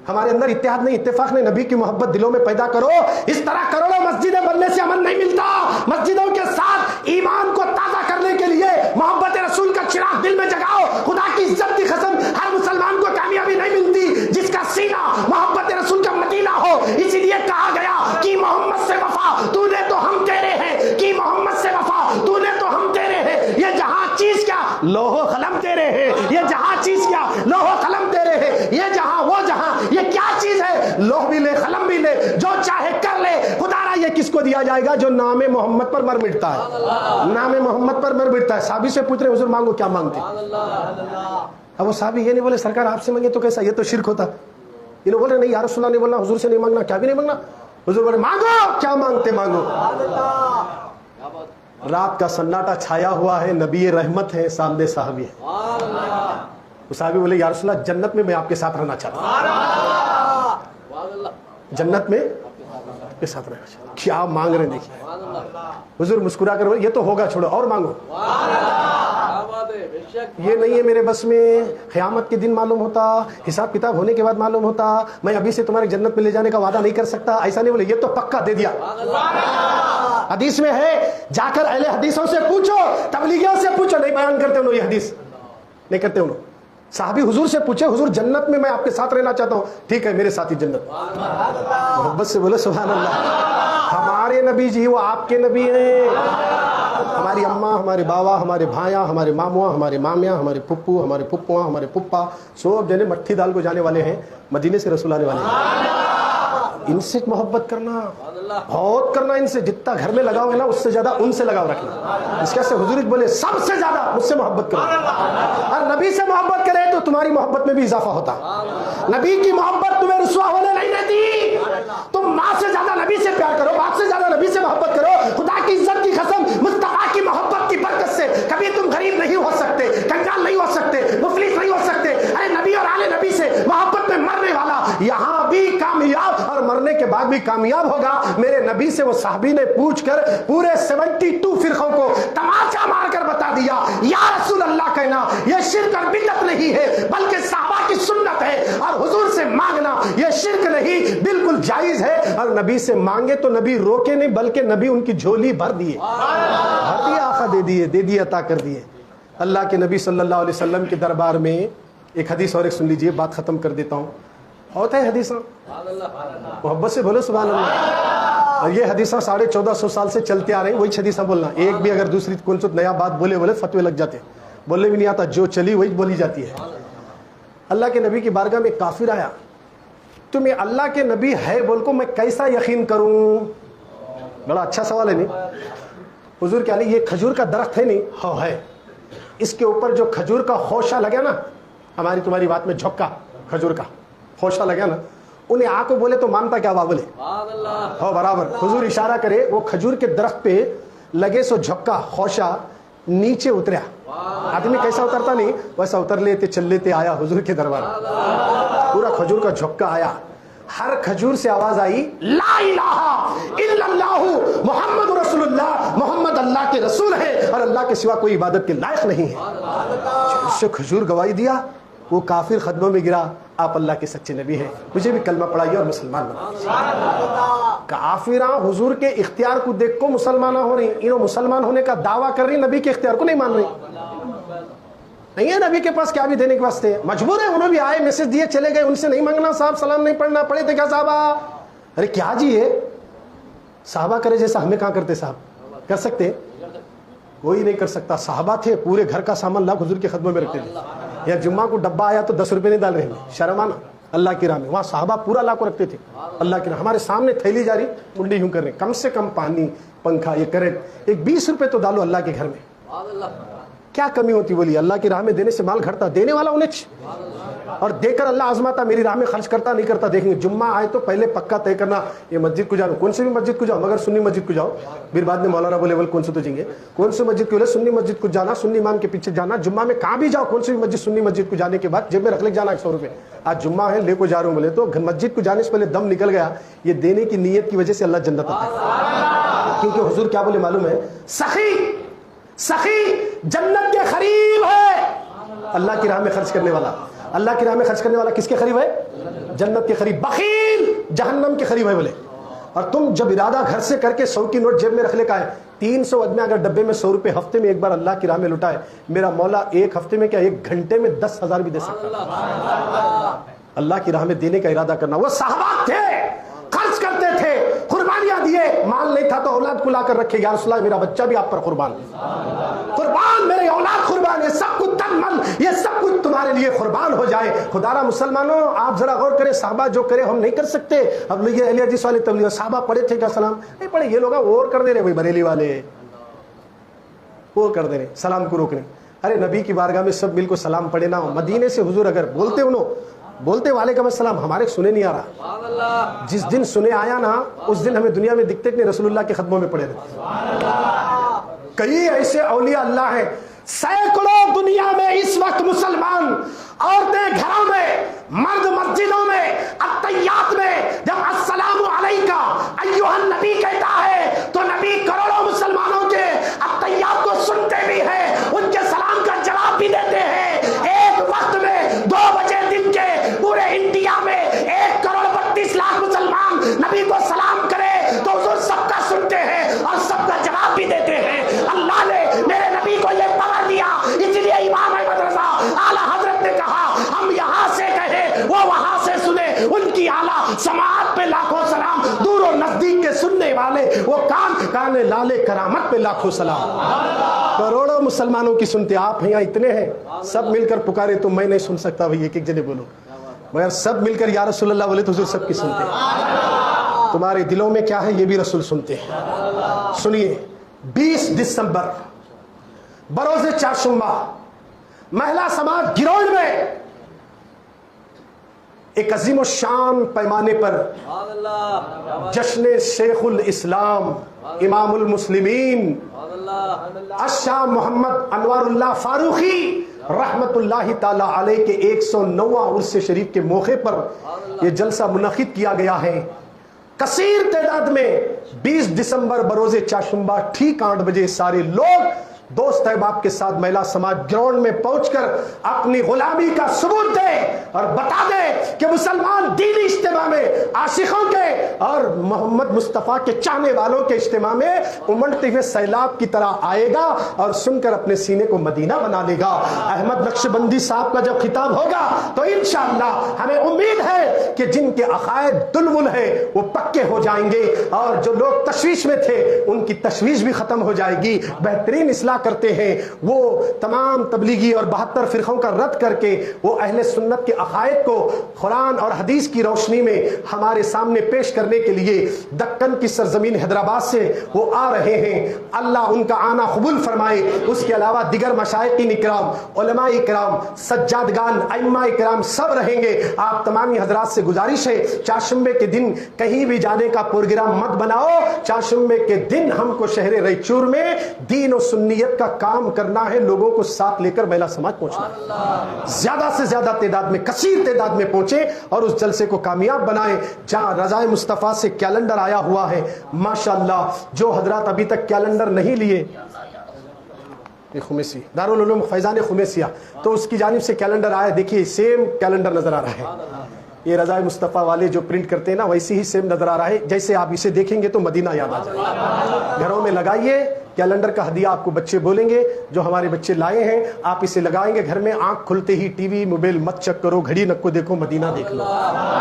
ہمارے اندر اتحاد نہیں، اتفاق نہیں. نبی کی محبت دلوں میں پیدا کرو. اس طرح کروڑوں مسجدیں بننے سے امن نہیں ملتا. مسجدوں کے ساتھ ایمان کو تازہ کرنے کے لیے محبت رسول کا چراغ دل میں جگاؤ. خدا کی عزت کی قسم ہر مسلمان کو کامیابی نہیں ملتی جس کا سینہ محبت رسول کا مدینہ ہو. اسی لیے کہا گیا کہ محمد سے وفا تو نے تو ہم تیرے ہیں، کہ محمد سے وفا تو نے تو ہم تیرے ہیں. یہ جہاں چیز کیا لوح و قلم تیرے ہیں، یہ جہاں چیز کیا لوح و قلم تیرے ہیں. یہ جہاں وہ جہاں، یہ کیا چیز ہے؟ لوح بھی لے قلم بھی لے، جو چاہے کر لے. خدا را یہ کس کو دیا جائے گا؟ جو نام محمد پر مر مٹتا ہے، نام محمد پر مر مٹتا ہے. صحابی سے پوچھ رہے حضور مانگو کیا مانگتے؟ اب وہ صحابی یہ نہیں بولے سرکار آپ سے مانگے تو کیسا، یہ تو شرک ہوتا. یہ لوگ بول رہے نہیں یا رسول اللہ نہیں بولنا، حضور سے نہیں مانگنا، کیا بھی نہیں مانگنا. حضور بولے مانگو کیا مانگتے مانگو. رات کا سناٹا چھایا ہوا ہے، نبی رحمت ہے، سامنے صحابی ہے. وہ صحابی بولے یا رسول اللہ جنت میں آپ کے ساتھ رہنا چاہتا ہوں، جنت میں آپ کے ساتھ رہنا چاہتا ہوں. کیا مانگ رہے دیکھیے. حضور مسکرا کر یہ تو ہوگا، چھوڑو اور مانگو. یہ نہیں ہے میرے بس میں، قیامت کے دن معلوم ہوتا، حساب کتاب ہونے کے بعد معلوم ہوتا، میں ابھی سے تمہاری جنت میں لے جانے کا وعدہ نہیں کر سکتا. ایسا نہیں بولے، یہ تو پکا دے دیا. حدیث میں ہے جا کر اہل حدیثوں سے پوچھو، تبلیغیوں سے پوچھو. نہیں بیان کرتے انہوں یہ حدیث نہیں کرتے انہوں. صحابی حضور سے پوچھے حضور جنت میں آپ کے ساتھ رہنا چاہتا ہوں. ٹھیک ہے میرے ساتھی جنت. محبت سے بولے سبحان اللہ. ہمارے نبی جی وہ آپ کے نبی ہیں. ہماری اماں، ہمارے باوا، ہمارے بھائیاں، ہمارے ماموا، ہمارے مامیاں، ہمارے پھپھو، ہمارے پھپھواں، ہمارے پھپھا، سب جنے مٹھی دال کو جانے والے ہیں، مدینے سے رسول آنے والے ہیں. ان سے محبت کرنا، بہت کرنا. ان سے جتنا گھر میں لگاؤ گے نا اس سے زیادہ ان سے لگاؤ رکھنا. اس کے سے حضور بولے سب سے زیادہ مجھ سے محبت کرو. اور نبی سے محبت کرے تو تمہاری محبت میں بھی اضافہ ہوتا. نبی کی محبت تمہیں رسوا ہونے نہیں دیتی. تم ماں سے زیادہ نبی سے پیار کرو، باپ سے زیادہ نبی سے محبت کرو. خدا کی عزت کی قسم مصطفیٰ کی محبت کی برکت سے کبھی تم غریب نہیں ہو سکتے، کنگال نہیں ہو سکتے، مفلس نہیں ہو سکتے. ارے نبی اور آل نبی سے محبت میں مرنے والا یہاں بھی کامیاب اور مرنے کے بعد بھی کامیاب ہوگا. میرے نبی سے وہ صحابی نے پوچھ کر پورے 72 فرقوں کو تماچا مار کر بتا دیا یا رسول اللہ کہنا یہ شرک اور بدعت نہیں ہے بلکہ صحابہ کی سنت ہے. اور حضور سے مانگنا یہ شرک نہیں، بالکل جائز ہے. اور نبی سے مانگے تو نبی روکے نہیں بلکہ نبی ان کی جھولی بھر دیے، بھر دیا. آقا دے دیے عطا کر دیے. اللہ کے نبی صلی اللہ علیہ وسلم کے دربار میں ایک حدیث اور ایک سن لیجئے، بات ختم کر دیتا ہوں. ہوتا ہے حدیث، محبت سے بولو سبحان اللہ. اور یہ حدیث 1450 سال سے چلتے آ رہے ہیں، وہی حدیث بولنا. ایک بھی اگر دوسری کون سا نیا بات بولے فتوے لگ جاتے، بولنے بھی نہیں آتا، جو چلی وہی بولی جاتی ہے. اللہ کے نبی کی بارگاہ میں کافر آیا، تمہیں اللہ کے نبی ہے بول کو میں کیسا یقین کروں؟ بڑا اچھا سوال ہے نہیں؟ حضور کیا نہیں، یہ کھجور کا درخت ہے نہیں؟ ہاں ہے. اس کے اوپر جو کھجور کا خوشہ لگا نا، ہماری تمہاری بات میں جھکا کھجور کا خوشہ لگا نا، انہیں آ کو بولے تو مانتا کیا بابل ہے ہو برابر. حضور اشارہ کرے, وہ کھجور کے درخت پہ لگے سو جھپکا خوشا نیچے اتریا. آدمی کیسا اترتا نہیں ویسا اتر لیتے چل لیتے آیا حضور کے دربار. پورا کھجور کا جھپکا آیا, ہر کھجور سے آواز آئی لا الہ الا اللہ محمد رسول اللہ, محمد اللہ کے رسول ہے اور اللہ کے سوا کوئی عبادت کے لائق نہیں ہے. اس سے کھجور گواہی دیا, وہ کافر خدموں میں گرا, آپ اللہ کے سچے نبی ہیں, مجھے بھی کلمہ پڑھائیے اور مسلمان بنائیے. کافراں حضور کے اختیار کو دیکھ کو مسلمان ہو رہی, انہوں مسلمان ہونے کا دعویٰ کر رہی, نبی کے اختیار کو نہیں مان رہی. نہیں ہے نبی کے پاس کیا بھی دینے کے واسطے, مجبور ہے. انہوں بھی آئے میسج دیے چلے گئے, ان سے نہیں مانگنا صاحب, سلام نہیں پڑھنا, پڑھے تھے کیا صحابہ؟ ارے کیا جی یہ صحابہ کرے جیسا ہمیں کہاں کرتے صاحب؟ کر سکتے؟ کوئی نہیں کر سکتا. صحابہ تھے پورے گھر کا سامان لاکھ حضور کے خدموں میں رکھتے تھے. یا جمعہ کو ڈبہ آیا تو 10 روپے نہیں ڈال رہے ہیں, شرم آنا اللہ کی راہ میں. وہاں صحابہ پورا لاکھ کو رکھتے تھے اللہ کی راہ. ہمارے سامنے تھیلی جاری منڈی یوں کر رہے ہیں, کم سے کم پانی پنکھا یہ کرنٹ, ایک 20 روپے تو ڈالو اللہ کے گھر میں. کیا کمی ہوتی بولی؟ اللہ کی راہ میں دینے سے مال گھٹتا, دینے والا انہیں اور دے کر اللہ آزماتا, میری راہ میں خرچ کرتا نہیں کرتا دیکھیں گے. جمعہ آئے تو پہلے پکا طے کرنا, یہ مسجد کو جاؤ, کون سی بھی مسجد کو جاؤ, مگر سنی مسجد کو جاؤ. پھر بعد میں مولانا بولے بول کون سے تو جائیں گے, کون سی مسجد کو بولے سنی مسجد کو جانا, سنی امام کے پیچھے جانا. جمعہ میں کہاں بھی جاؤ, کون سی بھی مسجد, سنی مسجد کو جانے کے بعد جیب میں رکھ لے جانا 100 روپے. آج جمعہ ہے لے کو جا رہا ہوں بولے تو مسجد کو جانے سے پہلے دم نکل گیا, یہ دینے کی نیت کی وجہ سے اللہ جنت عطا ہے. کیونکہ حضور کیا بولے معلوم ہے, سخی جنت کے قریب ہے. اللہ کی راہ میں خرچ کرنے والا, اللہ کی راہ میں خرچ کرنے والا کس کے قریب ہے؟ جنت کے قریب. بخیل جہنم کے قریب ہے بولے. اور تم جب ارادہ گھر سے کر کے 100 کی نوٹ جیب میں رکھ لے کا ہے, 300 آدمی اگر ڈبے میں 100 روپے ہفتے میں ایک بار اللہ کی راہ میں لٹائے, میرا مولا ایک ہفتے میں کیا ایک گھنٹے میں 10,000 بھی دے سکتا. اللہ کی راہ میں دینے کا ارادہ کرنا. وہ صحابہ تھے, خرچ کرتے تھے, قربانیاں دیے, مال نہیں تھا تو اولاد کو لا کر رکھے, یا رسول اللہ میرا بچہ بھی آپ پر قربان, میرے اولاد قربان, یہ سب کچھ تن من, یہ سب کچھ تمہارے لیے قربان ہو جائے. خدا را مسلمانوں آپ ذرا غور کریں, صحابہ جو کرے ہم نہیں کر سکتے. اب یہ اہل حدیث والے تبلیغ, صحابہ پڑھے تھے کیا سلام نہیں پڑھے, یہ لوگ اور کر دے رہے, بھائی بریلی والے اور کر دے رہے سلام کو روکنے. ارے نبی کی بارگاہ میں سب مل کو سلام پڑھے نا. مدینے سے حضور اگر بولتے انہوں بولتے وعلیکم السلام, ہمارے سنے نہیں آ رہا. جس دن سنے آیا نا اس دن ہمیں دنیا میں دکھتے کہ رسول اللہ کے خدموں میں پڑے رہتے. کئی ایسے اولیاء اللہ ہیں, سینکڑوں دنیا میں اس وقت مسلمان عورتیں گھروں میں, مرد مسجدوں میں, التحیات میں جب السلام علیکہ ایھا النبی کہتا ہے تو نبی کروڑوں مسلمانوں کے التحیات کو سنتے بھی ہیں, ان کے سلام کا جواب بھی دیتے ہیں. ایک وقت میں 2 بجے دن کے پورے انڈیا میں 1,32,00,000 مسلمان نبی کو سلام کرے تو حضور سب کا سنتے ہیں اور سب کا جواب بھی دیتے ہیں. اللہ نے میرے نبی کو یہ پاور دیا, اس لیے امام احمد رضا اعلیٰ حضرت نے کہا ہم یہاں سے کہیں وہ وہاں سے سنے, ان کی اعلیٰ سماعت پہ لاکھوں سلام, دور و نزدیک کے سننے والے وہ کان لالے کرامت پہ لاکھوں سلام. کروڑوں مسلمانوں کی سنتے, آپ یہاں اتنے ہیں, سب مل کر پکارے تو میں نہیں سن سکتا بھائی, ایک ایک جنے بولو, مگر سب مل کر یا رسول اللہ بولے تو حضور سب کی سنتے ہیں. تمہارے دلوں میں کیا ہے یہ بھی رسول سنتے ہیں. سنیے, 20 دسمبر بروز چاشمہ مہلا سماج گراؤنڈ میں ایک عظیم الشان پیمانے پر جشن شیخ الاسلام امام المسلمین الشاہ محمد انوار اللہ فاروقی رحمت اللہ تعالی علیہ کے 109واں عرس شریف کے موقع پر یہ جلسہ منعقد کیا گیا ہے. کثیر تعداد میں 20 دسمبر بروز چاشمبہ ٹھیک 8 بجے سارے لوگ دوست احباب کے ساتھ مہلا سماج گراؤنڈ میں پہنچ کر اپنی غلامی کا ثبوت دے اور بتا دے کہ مسلمان دینی اجتماع میں عاشقوں کے اور محمد مصطفیٰ کے چاہنے والوں کے اجتماع میں امڑتے ہوئے سیلاب کی طرح آئے گا اور سن کر اپنے سینے کو مدینہ بنا لے گا. احمد نقشبندی صاحب کا جب خطاب ہوگا تو انشاءاللہ ہمیں امید ہے کہ جن کے عقائد دلمل ہے وہ پکے ہو جائیں گے, اور جو لوگ تشویش میں تھے ان کی تشویش بھی ختم ہو جائے گی. بہترین اسلام اطلاع کرتے ہیں وہ تمام تبلیغی اور 72 فرقوں کا رد کر کے وہ اہل سنت کے عقائد کو قرآن اور حدیث کی روشنی میں ہمارے سامنے پیش کرنے کے لیے دکن کی سرزمین حیدرآباد سے وہ آ رہے ہیں۔ اللہ ان کا آنا قبول فرمائے۔ اس کے علاوہ دیگر مشائخین اکرام، علماء اکرام، سجادگان، ائمہ اکرام سب رہیں گے۔ آپ تمامی حضرات سے گزارش ہے چاشمبے کے دن کہیں بھی جانے کا پروگرام مت بناؤ۔ چاشمبے کے دن ہم کو شہر ریچور میں دین و سنیت کا کام کرنا ہے، لوگوں کو ساتھ لے کر بیلا سماج پہنچنا ہے، زیادہ سے زیادہ تعداد میں، کثیر تعداد میں پہنچے اور اس جلسے کو کامیاب بنائیں۔ جہاں رضائے مصطفیٰ سے کیلنڈر آیا ہوا ہے ماشاءاللہ، جو حضرات ابھی تک کیلنڈر نہیں لیے، خمیسی دارالعلوم فیضان خمیسیہ، تو اس کی جانب سے کیلنڈر آیا، دیکھیے سیم کیلنڈر نظر آ رہا ہے۔ یہ رضائے مصطفیٰ والے جو پرنٹ کرتے ہیں نا ویسے ہی سیم نظر آ رہا ہے، جیسے آپ اسے دیکھیں گے تو مدینہ یاد آ جائے گا۔ گھروں میں لگائیے، کیلنڈر کا ہدیہ آپ کو بچے بولیں گے، جو ہمارے بچے لائے ہیں آپ اسے لگائیں گے گھر میں، آنکھ کھلتے ہی ٹی وی موبائل مت چیک کرو، گھڑی نکو دیکھو، مدینہ دیکھ لو۔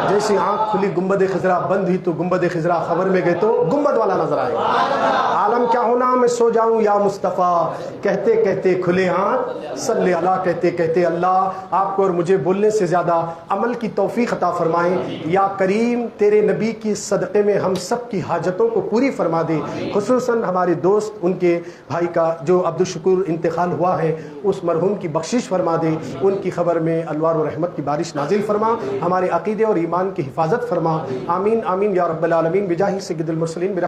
جیسے آنکھ کھلی گنبد خضرا بند ہوئی تو گنبد خضرا خبر میں گئے تو گنبد والا نظر آئے گا۔ عالم کیا ہونا میں سو جاؤں یا مصطفیٰ، کہتے کہتے کھلے آنکھ، صلی اللہ کہتے کہتے اللہ۔ آپ کو اور مجھے بولنے سے زیادہ عمل کی توفیق عطا فرمائیں یا کریم، تیرے نبی کی صدقے میں ہم سب کی حاجتوں کو پوری فرما دے، خصوصاً ہمارے دوست ان کے بھائی کا جو عبدالشکور انتقال ہوا ہے، اس مرحوم کی بخشش فرما دے، ان کی خبر میں انوار و رحمت کی بارش نازل فرما، ہمارے عقیدے اور ایمان کی حفاظت فرما، آمین آمین یا رب العالمین، بجاہ سید المرسلین۔